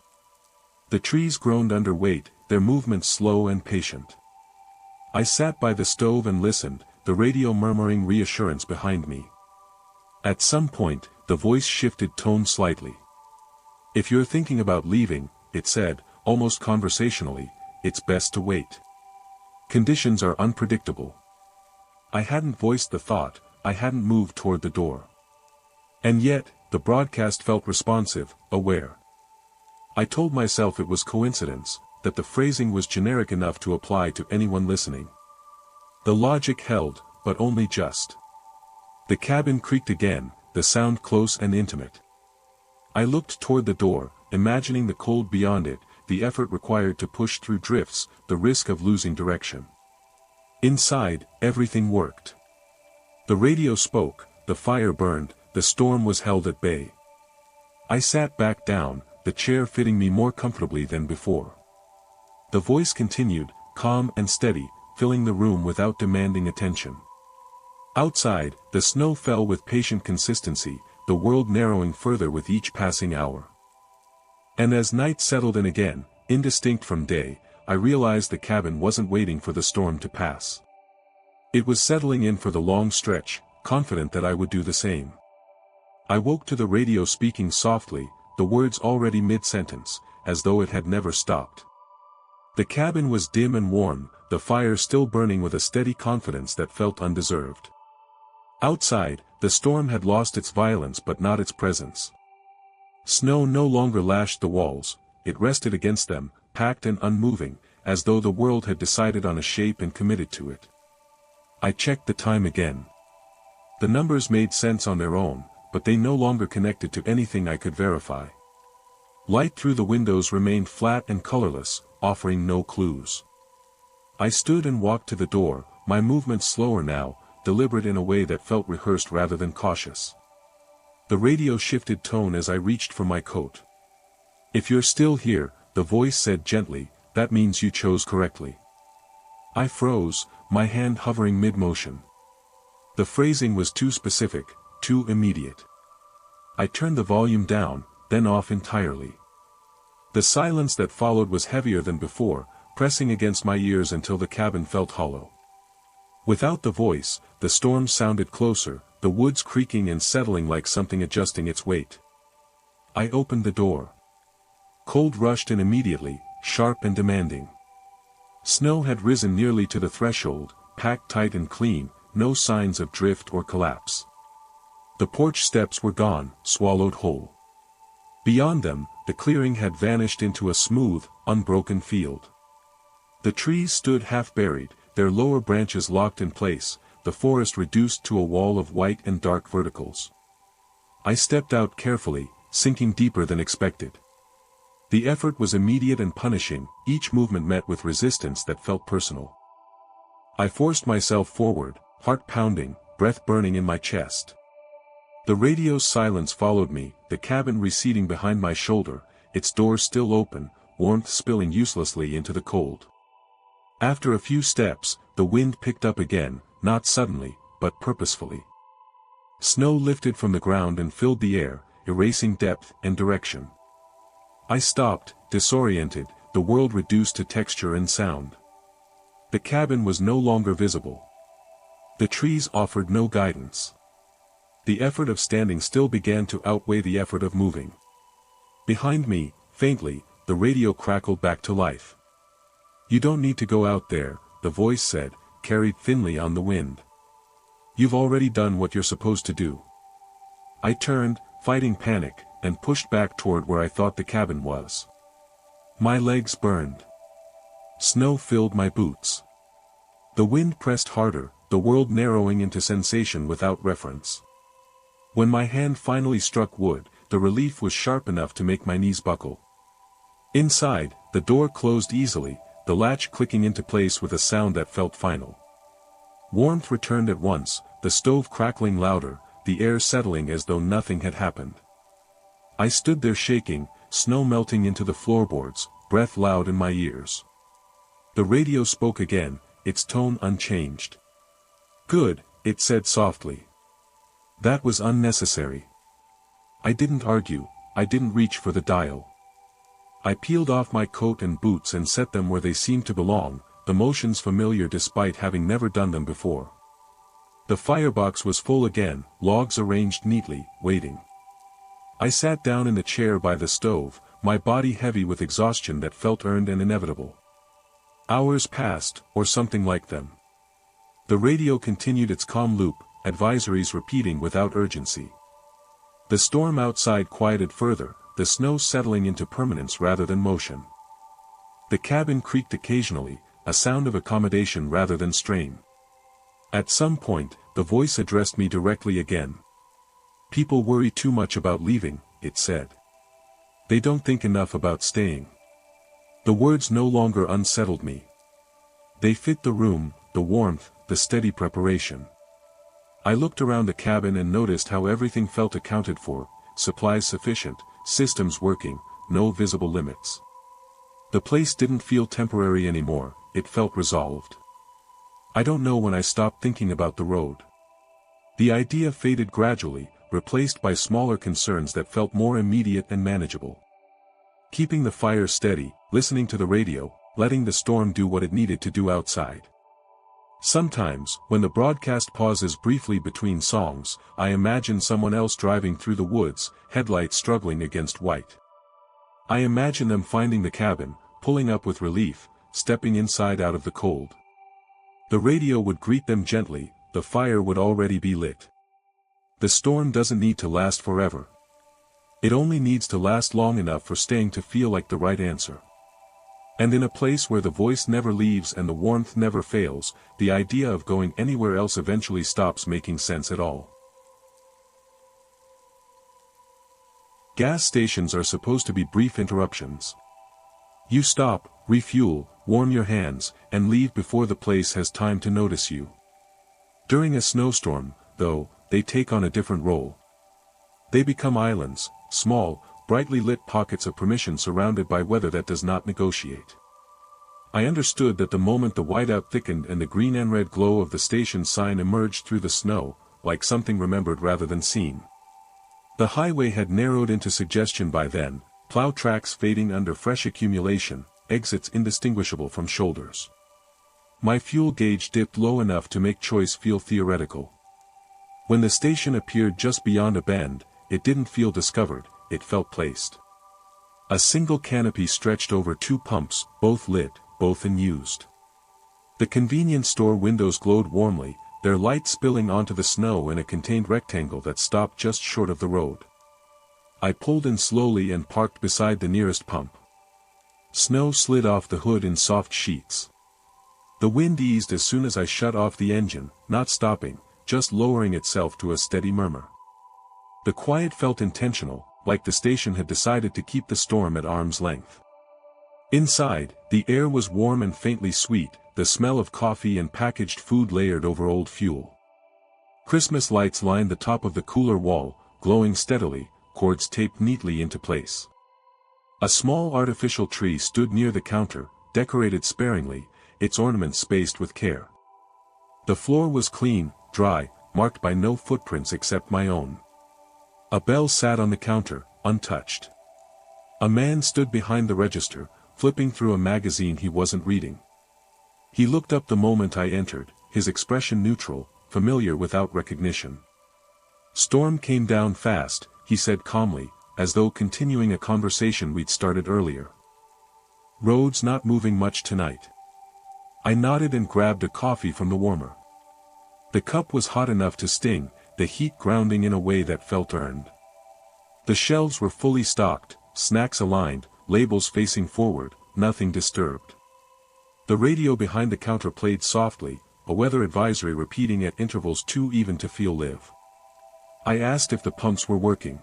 The trees groaned under weight, their movements slow and patient. I sat by the stove and listened, the radio murmuring reassurance behind me. At some point, the voice shifted tone slightly. "If you're thinking about leaving," it said, almost conversationally, "it's best to wait. Conditions are unpredictable." I hadn't voiced the thought, I hadn't moved toward the door. And yet, the broadcast felt responsive, aware. I told myself it was coincidence, that the phrasing was generic enough to apply to anyone listening. The logic held, but only just. The cabin creaked again, the sound close and intimate. I looked toward the door, imagining the cold beyond it, the effort required to push through drifts, the risk of losing direction. Inside, everything worked. The radio spoke, the fire burned, the storm was held at bay. I sat back down, the chair fitting me more comfortably than before. The voice continued, calm and steady, filling the room without demanding attention. Outside, the snow fell with patient consistency, the world narrowing further with each passing hour. And as night settled in again, indistinct from day, I realized the cabin wasn't waiting for the storm to pass. It was settling in for the long stretch, confident that I would do the same. I woke to the radio speaking softly, the words already mid-sentence, as though it had never stopped. The cabin was dim and warm, the fire still burning with a steady confidence that felt undeserved. Outside, the storm had lost its violence but not its presence. Snow no longer lashed the walls, it rested against them, packed and unmoving, as though the world had decided on a shape and committed to it. I checked the time again. The numbers made sense on their own, but they no longer connected to anything I could verify. Light through the windows remained flat and colorless, offering no clues. I stood and walked to the door, my movements slower now, deliberate in a way that felt rehearsed rather than cautious. The radio shifted tone as I reached for my coat. "If you're still here," the voice said gently, "that means you chose correctly." I froze, my hand hovering mid-motion. The phrasing was too specific, too immediate. I turned the volume down, then off entirely. The silence that followed was heavier than before, pressing against my ears until the cabin felt hollow. Without the voice, the storm sounded closer, the woods creaking and settling like something adjusting its weight. I opened the door. Cold rushed in immediately, sharp and demanding. Snow had risen nearly to the threshold, packed tight and clean, no signs of drift or collapse. The porch steps were gone, swallowed whole. Beyond them, the clearing had vanished into a smooth, unbroken field. The trees stood half-buried, their lower branches locked in place, the forest reduced to a wall of white and dark verticals. I stepped out carefully, sinking deeper than expected. The effort was immediate and punishing, each movement met with resistance that felt personal. I forced myself forward, heart pounding, breath burning in my chest. The radio's silence followed me, the cabin receding behind my shoulder, its doors still open, warmth spilling uselessly into the cold. After a few steps, the wind picked up again, not suddenly, but purposefully. Snow lifted from the ground and filled the air, erasing depth and direction. I stopped, disoriented, the world reduced to texture and sound. The cabin was no longer visible. The trees offered no guidance. The effort of standing still began to outweigh the effort of moving. Behind me, faintly, the radio crackled back to life. "You don't need to go out there," the voice said, carried thinly on the wind. "You've already done what you're supposed to do." I turned, fighting panic, and pushed back toward where I thought the cabin was. My legs burned. Snow filled my boots. The wind pressed harder, the world narrowing into sensation without reference. When my hand finally struck wood, the relief was sharp enough to make my knees buckle. Inside, the door closed easily, the latch clicking into place with a sound that felt final. Warmth returned at once, the stove crackling louder, the air settling as though nothing had happened. I stood there shaking, snow melting into the floorboards, breath loud in my ears. The radio spoke again, its tone unchanged. "Good," it said softly. That was unnecessary. I didn't argue, I didn't reach for the dial. I peeled off my coat and boots and set them where they seemed to belong, the motions familiar despite having never done them before. The firebox was full again, logs arranged neatly, waiting. I sat down in the chair by the stove, my body heavy with exhaustion that felt earned and inevitable. Hours passed, or something like them. The radio continued its calm loop, advisories repeating without urgency. The storm outside quieted further, the snow settling into permanence rather than motion. The cabin creaked occasionally, a sound of accommodation rather than strain. At some point, the voice addressed me directly again. "People worry too much about leaving," it said. "They don't think enough about staying." The words no longer unsettled me. They fit the room, the warmth, the steady preparation. I looked around the cabin and noticed how everything felt accounted for, supplies sufficient, systems working, no visible limits. The place didn't feel temporary anymore, it felt resolved. I don't know when I stopped thinking about the road. The idea faded gradually, replaced by smaller concerns that felt more immediate and manageable. Keeping the fire steady, listening to the radio, letting the storm do what it needed to do outside. Sometimes, when the broadcast pauses briefly between songs, I imagine someone else driving through the woods, headlights struggling against white. I imagine them finding the cabin, pulling up with relief, stepping inside out of the cold. The radio would greet them gently, the fire would already be lit. The storm doesn't need to last forever. It only needs to last long enough for staying to feel like the right answer. And in a place where the voice never leaves and the warmth never fails, the idea of going anywhere else eventually stops making sense at all. Gas stations are supposed to be brief interruptions. You stop, refuel, warm your hands, and leave before the place has time to notice you. During a snowstorm, though, they take on a different role. They become islands, small, brightly lit pockets of permission surrounded by weather that does not negotiate. I understood that the moment the whiteout thickened and the green and red glow of the station sign emerged through the snow, like something remembered rather than seen. The highway had narrowed into suggestion by then, plow tracks fading under fresh accumulation, exits indistinguishable from shoulders. My fuel gauge dipped low enough to make choice feel theoretical. When the station appeared just beyond a bend, it didn't feel discovered, it felt placed. A single canopy stretched over two pumps, both lit, both unused. The convenience store windows glowed warmly, their light spilling onto the snow in a contained rectangle that stopped just short of the road. I pulled in slowly and parked beside the nearest pump. Snow slid off the hood in soft sheets. The wind eased as soon as I shut off the engine, not stopping, just lowering itself to a steady murmur. The quiet felt intentional, like the station had decided to keep the storm at arm's length. Inside, the air was warm and faintly sweet, the smell of coffee and packaged food layered over old fuel. Christmas lights lined the top of the cooler wall, glowing steadily, cords taped neatly into place. A small artificial tree stood near the counter, decorated sparingly, its ornaments spaced with care. The floor was clean, dry, marked by no footprints except my own. A bell sat on the counter, untouched. A man stood behind the register, flipping through a magazine he wasn't reading. He looked up the moment I entered, his expression neutral, familiar without recognition. "Storm came down fast," he said calmly, as though continuing a conversation we'd started earlier. "Roads not moving much tonight." I nodded and grabbed a coffee from the warmer. The cup was hot enough to sting, the heat grounding in a way that felt earned. The shelves were fully stocked, snacks aligned, labels facing forward, nothing disturbed. The radio behind the counter played softly, a weather advisory repeating at intervals too even to feel live. I asked if the pumps were working.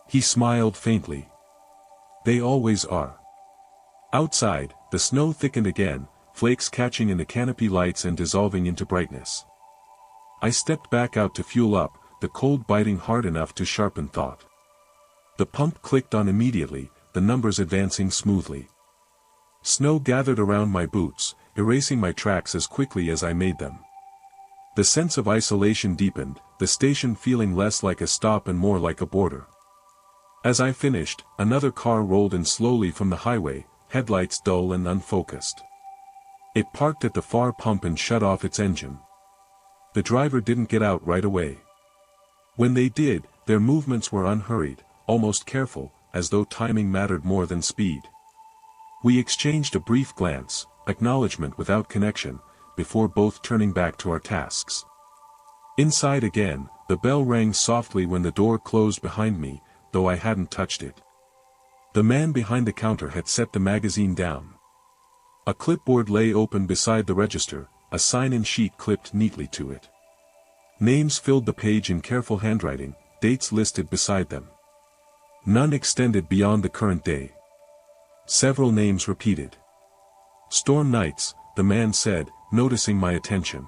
He smiled faintly. "They always are." Outside, the snow thickened again, flakes catching in the canopy lights and dissolving into brightness. I stepped back out to fuel up, the cold biting hard enough to sharpen thought. The pump clicked on immediately, the numbers advancing smoothly. Snow gathered around my boots, erasing my tracks as quickly as I made them. The sense of isolation deepened, the station feeling less like a stop and more like a border. As I finished, another car rolled in slowly from the highway, headlights dull and unfocused. It parked at the far pump and shut off its engine. The driver didn't get out right away. When they did, their movements were unhurried, almost careful, as though timing mattered more than speed. We exchanged a brief glance, acknowledgement without connection, before both turning back to our tasks. Inside again, the bell rang softly when the door closed behind me, though I hadn't touched it. The man behind the counter had set the magazine down. A clipboard lay open beside the register, a sign-in sheet clipped neatly to it. Names filled the page in careful handwriting, dates listed beside them. None extended beyond the current day. Several names repeated. "Storm nights," the man said, noticing my attention.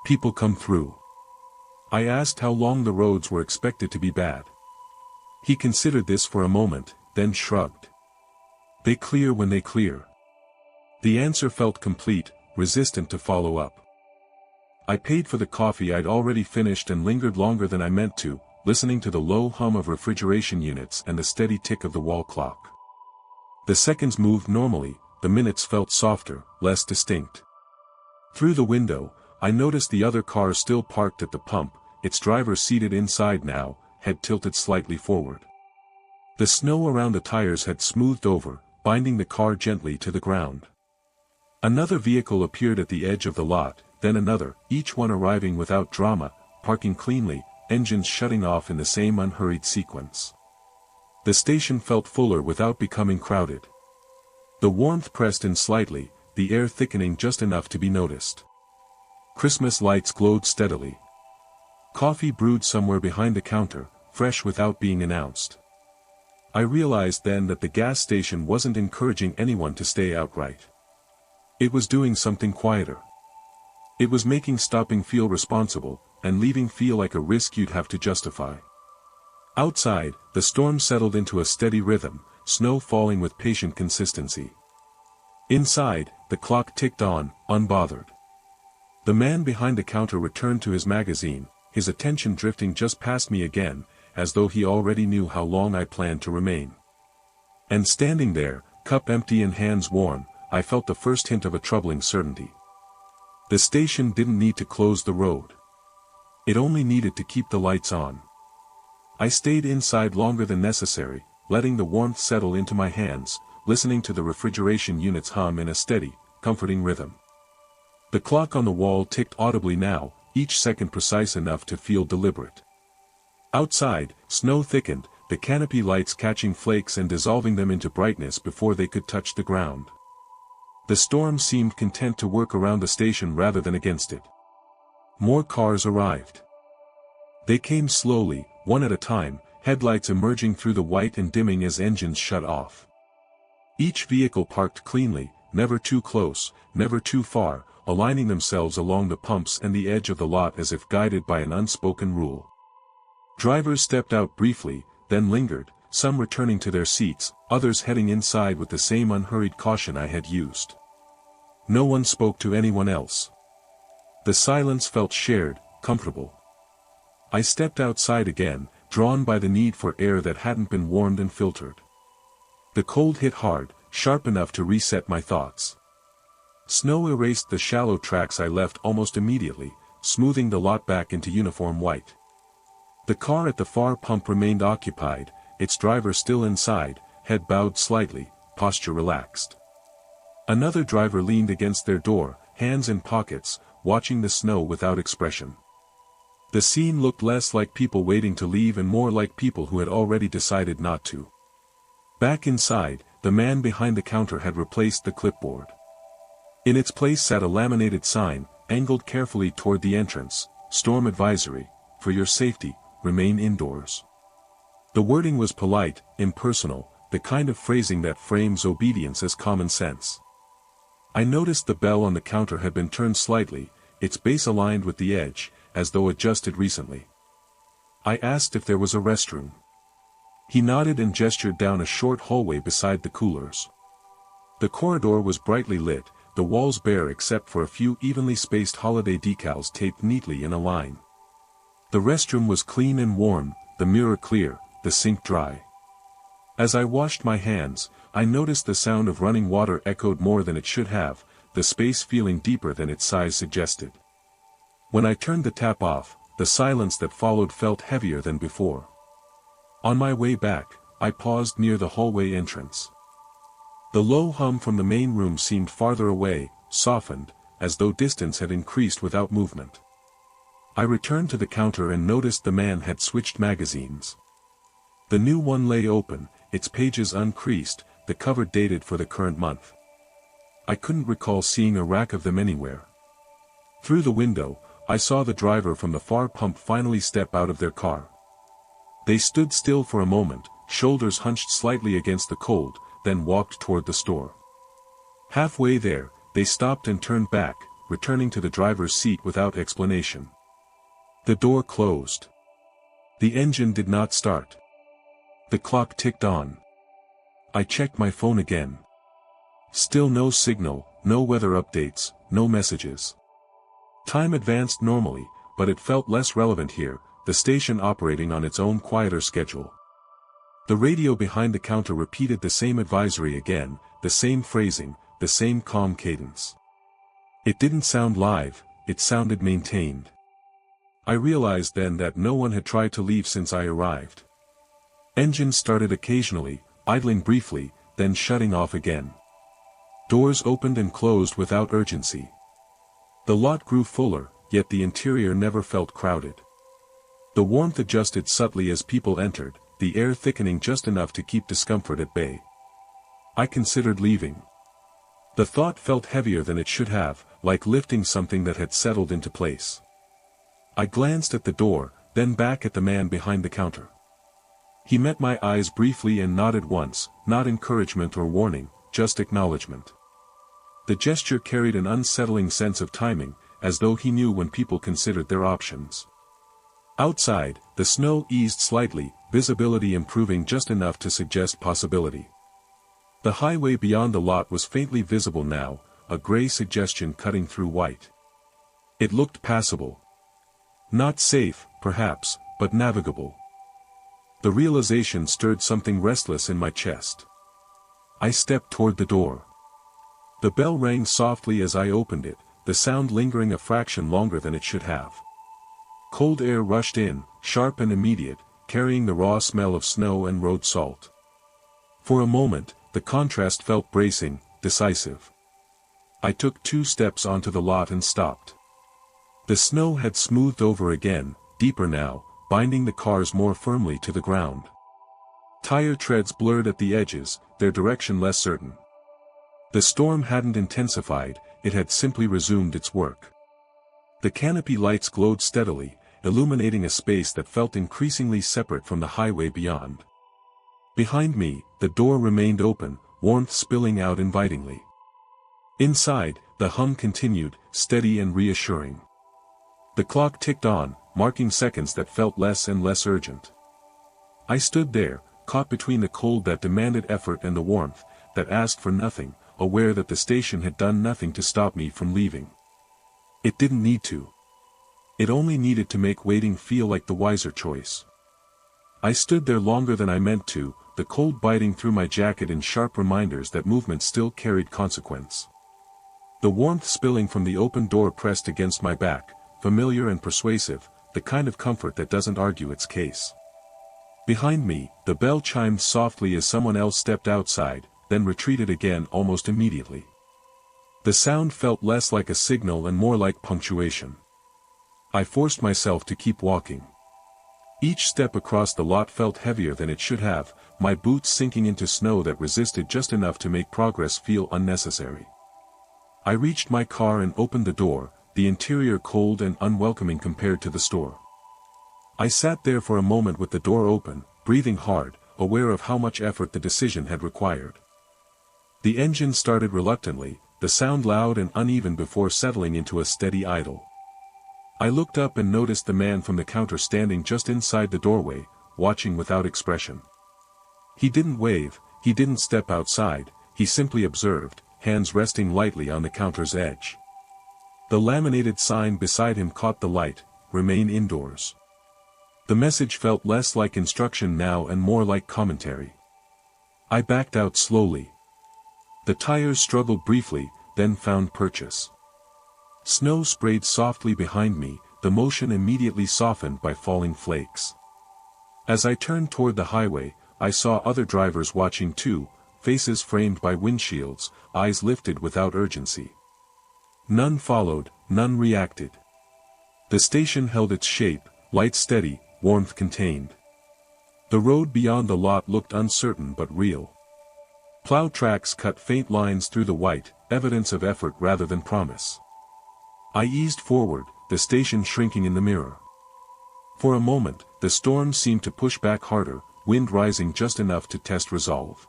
"People come through." I asked how long the roads were expected to be bad. He considered this for a moment, then shrugged. "They clear when they clear." The answer felt complete, resistant to follow up. I paid for the coffee I'd already finished and lingered longer than I meant to, listening to the low hum of refrigeration units and the steady tick of the wall clock. The seconds moved normally, the minutes felt softer, less distinct. Through the window, I noticed the other car still parked at the pump, its driver seated inside now, head tilted slightly forward. The snow around the tires had smoothed over, binding the car gently to the ground. Another vehicle appeared at the edge of the lot, then another, each one arriving without drama, parking cleanly, engines shutting off in the same unhurried sequence. The station felt fuller without becoming crowded. The warmth pressed in slightly, the air thickening just enough to be noticed. Christmas lights glowed steadily. Coffee brewed somewhere behind the counter, fresh without being announced. I realized then that the gas station wasn't encouraging anyone to stay outright. It was doing something quieter. It was making stopping feel responsible, and leaving feel like a risk you'd have to justify. Outside, the storm settled into a steady rhythm, snow falling with patient consistency. Inside, the clock ticked on, unbothered. The man behind the counter returned to his magazine, his attention drifting just past me again, as though he already knew how long I planned to remain. And standing there, cup empty and hands warm, I felt the first hint of a troubling certainty. The station didn't need to close the road. It only needed to keep the lights on. I stayed inside longer than necessary, letting the warmth settle into my hands, listening to the refrigeration units hum in a steady, comforting rhythm. The clock on the wall ticked audibly now, each second precise enough to feel deliberate. Outside, snow thickened, the canopy lights catching flakes and dissolving them into brightness before they could touch the ground. The storm seemed content to work around the station rather than against it. More cars arrived. They came slowly, one at a time, headlights emerging through the white and dimming as engines shut off. Each vehicle parked cleanly, never too close, never too far, aligning themselves along the pumps and the edge of the lot as if guided by an unspoken rule. Drivers stepped out briefly, then lingered, some returning to their seats, others heading inside with the same unhurried caution I had used. No one spoke to anyone else. The silence felt shared, comfortable. I stepped outside again, drawn by the need for air that hadn't been warmed and filtered. The cold hit hard, sharp enough to reset my thoughts. Snow erased the shallow tracks I left almost immediately, smoothing the lot back into uniform white. The car at the far pump remained occupied, its driver still inside, head bowed slightly, posture relaxed. Another driver leaned against their door, hands in pockets, watching the snow without expression. The scene looked less like people waiting to leave and more like people who had already decided not to. Back inside, the man behind the counter had replaced the clipboard. In its place sat a laminated sign, angled carefully toward the entrance, "Storm Advisory, for your safety, remain indoors." The wording was polite, impersonal, the kind of phrasing that frames obedience as common sense. I noticed the bell on the counter had been turned slightly, its base aligned with the edge, as though adjusted recently. I asked if there was a restroom. He nodded and gestured down a short hallway beside the coolers. The corridor was brightly lit, the walls bare except for a few evenly spaced holiday decals taped neatly in a line. The restroom was clean and warm, the mirror clear, the sink dry. As I washed my hands, I noticed the sound of running water echoed more than it should have, the space feeling deeper than its size suggested. When I turned the tap off, the silence that followed felt heavier than before. On my way back, I paused near the hallway entrance. The low hum from the main room seemed farther away, softened, as though distance had increased without movement. I returned to the counter and noticed the man had switched magazines. The new one lay open, its pages uncreased, the cover dated for the current month. I couldn't recall seeing a rack of them anywhere. Through the window, I saw the driver from the far pump finally step out of their car. They stood still for a moment, shoulders hunched slightly against the cold, then walked toward the store. Halfway there, they stopped and turned back, returning to the driver's seat without explanation. The door closed. The engine did not start. The clock ticked on. I checked my phone again. Still no signal, no weather updates, no messages. Time advanced normally, but it felt less relevant here, the station operating on its own quieter schedule. The radio behind the counter repeated the same advisory again, the same phrasing, the same calm cadence. It didn't sound live, it sounded maintained. I realized then that no one had tried to leave since I arrived. Engines started occasionally, idling briefly, then shutting off again. Doors opened and closed without urgency. The lot grew fuller, yet the interior never felt crowded. The warmth adjusted subtly as people entered, the air thickening just enough to keep discomfort at bay. I considered leaving. The thought felt heavier than it should have, like lifting something that had settled into place. I glanced at the door, then back at the man behind the counter. He met my eyes briefly and nodded once, not encouragement or warning, just acknowledgement. The gesture carried an unsettling sense of timing, as though he knew when people considered their options. Outside, the snow eased slightly, visibility improving just enough to suggest possibility. The highway beyond the lot was faintly visible now, a gray suggestion cutting through white. It looked passable. Not safe, perhaps, but navigable. The realization stirred something restless in my chest. I stepped toward the door. The bell rang softly as I opened it, the sound lingering a fraction longer than it should have. Cold air rushed in, sharp and immediate, carrying the raw smell of snow and road salt. For a moment, the contrast felt bracing, decisive. I took 2 steps onto the lot and stopped. The snow had smoothed over again, deeper now, binding the cars more firmly to the ground. Tire treads blurred at the edges, their direction less certain. The storm hadn't intensified, it had simply resumed its work. The canopy lights glowed steadily, illuminating a space that felt increasingly separate from the highway beyond. Behind me, the door remained open, warmth spilling out invitingly. Inside, the hum continued, steady and reassuring. The clock ticked on, marking seconds that felt less and less urgent. I stood there, caught between the cold that demanded effort and the warmth that asked for nothing, aware that the station had done nothing to stop me from leaving. It didn't need to. It only needed to make waiting feel like the wiser choice. I stood there longer than I meant to, the cold biting through my jacket in sharp reminders that movement still carried consequence. The warmth spilling from the open door pressed against my back, familiar and persuasive, the kind of comfort that doesn't argue its case. Behind me, the bell chimed softly as someone else stepped outside, then retreated again almost immediately. The sound felt less like a signal and more like punctuation. I forced myself to keep walking. Each step across the lot felt heavier than it should have, my boots sinking into snow that resisted just enough to make progress feel unnecessary. I reached my car and opened the door, the interior cold and unwelcoming compared to the store. I sat there for a moment with the door open, breathing hard, aware of how much effort the decision had required. The engine started reluctantly, the sound loud and uneven before settling into a steady idle. I looked up and noticed the man from the counter standing just inside the doorway, watching without expression. He didn't wave, he didn't step outside, he simply observed, hands resting lightly on the counter's edge. The laminated sign beside him caught the light, "Remain indoors." The message felt less like instruction now and more like commentary. I backed out slowly. The tires struggled briefly, then found purchase. Snow sprayed softly behind me, the motion immediately softened by falling flakes. As I turned toward the highway, I saw other drivers watching too, faces framed by windshields, eyes lifted without urgency. None followed, none reacted. The station held its shape, light steady, warmth contained. The road beyond the lot looked uncertain but real. Plow tracks cut faint lines through the white, evidence of effort rather than promise. I eased forward, the station shrinking in the mirror. For a moment, the storm seemed to push back harder, wind rising just enough to test resolve.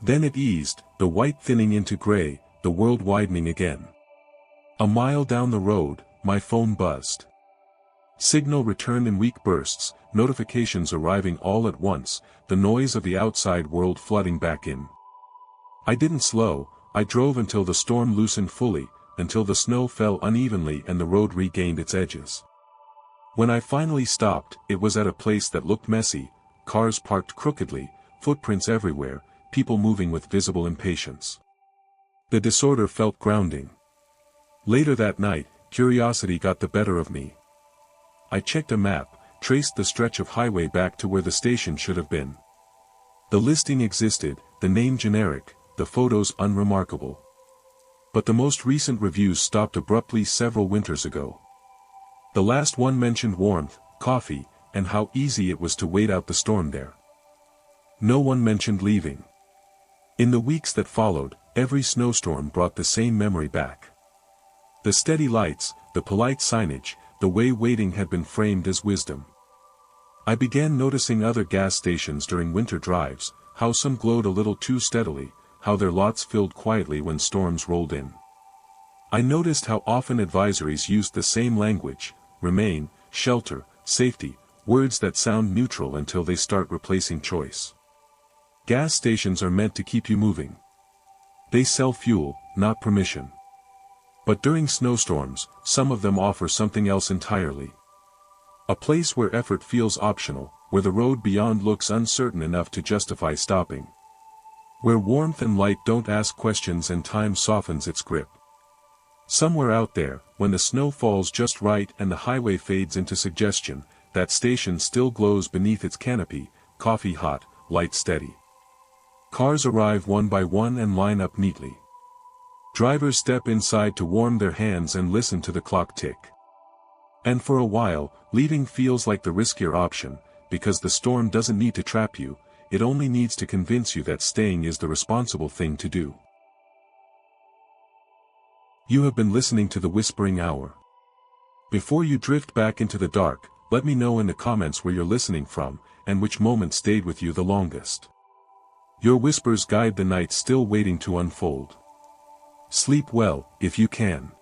Then it eased, the white thinning into gray, the world widening again. A mile down the road, my phone buzzed. Signal returned in weak bursts, notifications arriving all at once, the noise of the outside world flooding back in. I didn't slow, I drove until the storm loosened fully, until the snow fell unevenly and the road regained its edges. When I finally stopped, it was at a place that looked messy, cars parked crookedly, footprints everywhere, people moving with visible impatience. The disorder felt grounding. Later that night, curiosity got the better of me. I checked a map, traced the stretch of highway back to where the station should have been. The listing existed, the name generic, the photos unremarkable. But the most recent reviews stopped abruptly several winters ago. The last one mentioned warmth, coffee, and how easy it was to wait out the storm there. No one mentioned leaving. In the weeks that followed, every snowstorm brought the same memory back. The steady lights, the polite signage, the way waiting had been framed as wisdom. I began noticing other gas stations during winter drives, how some glowed a little too steadily, how their lots filled quietly when storms rolled in. I noticed how often advisories used the same language: remain, shelter, safety, words that sound neutral until they start replacing choice. Gas stations are meant to keep you moving. They sell fuel, not permission. But during snowstorms, some of them offer something else entirely. A place where effort feels optional, where the road beyond looks uncertain enough to justify stopping. Where warmth and light don't ask questions and time softens its grip. Somewhere out there, when the snow falls just right and the highway fades into suggestion, that station still glows beneath its canopy, coffee hot, light steady. Cars arrive one by one and line up neatly. Drivers step inside to warm their hands and listen to the clock tick. And for a while, leaving feels like the riskier option, because the storm doesn't need to trap you, it only needs to convince you that staying is the responsible thing to do. You have been listening to The Whispering Hour. Before you drift back into the dark, let me know in the comments where you're listening from, and which moment stayed with you the longest. Your whispers guide the night still waiting to unfold. Sleep well, if you can.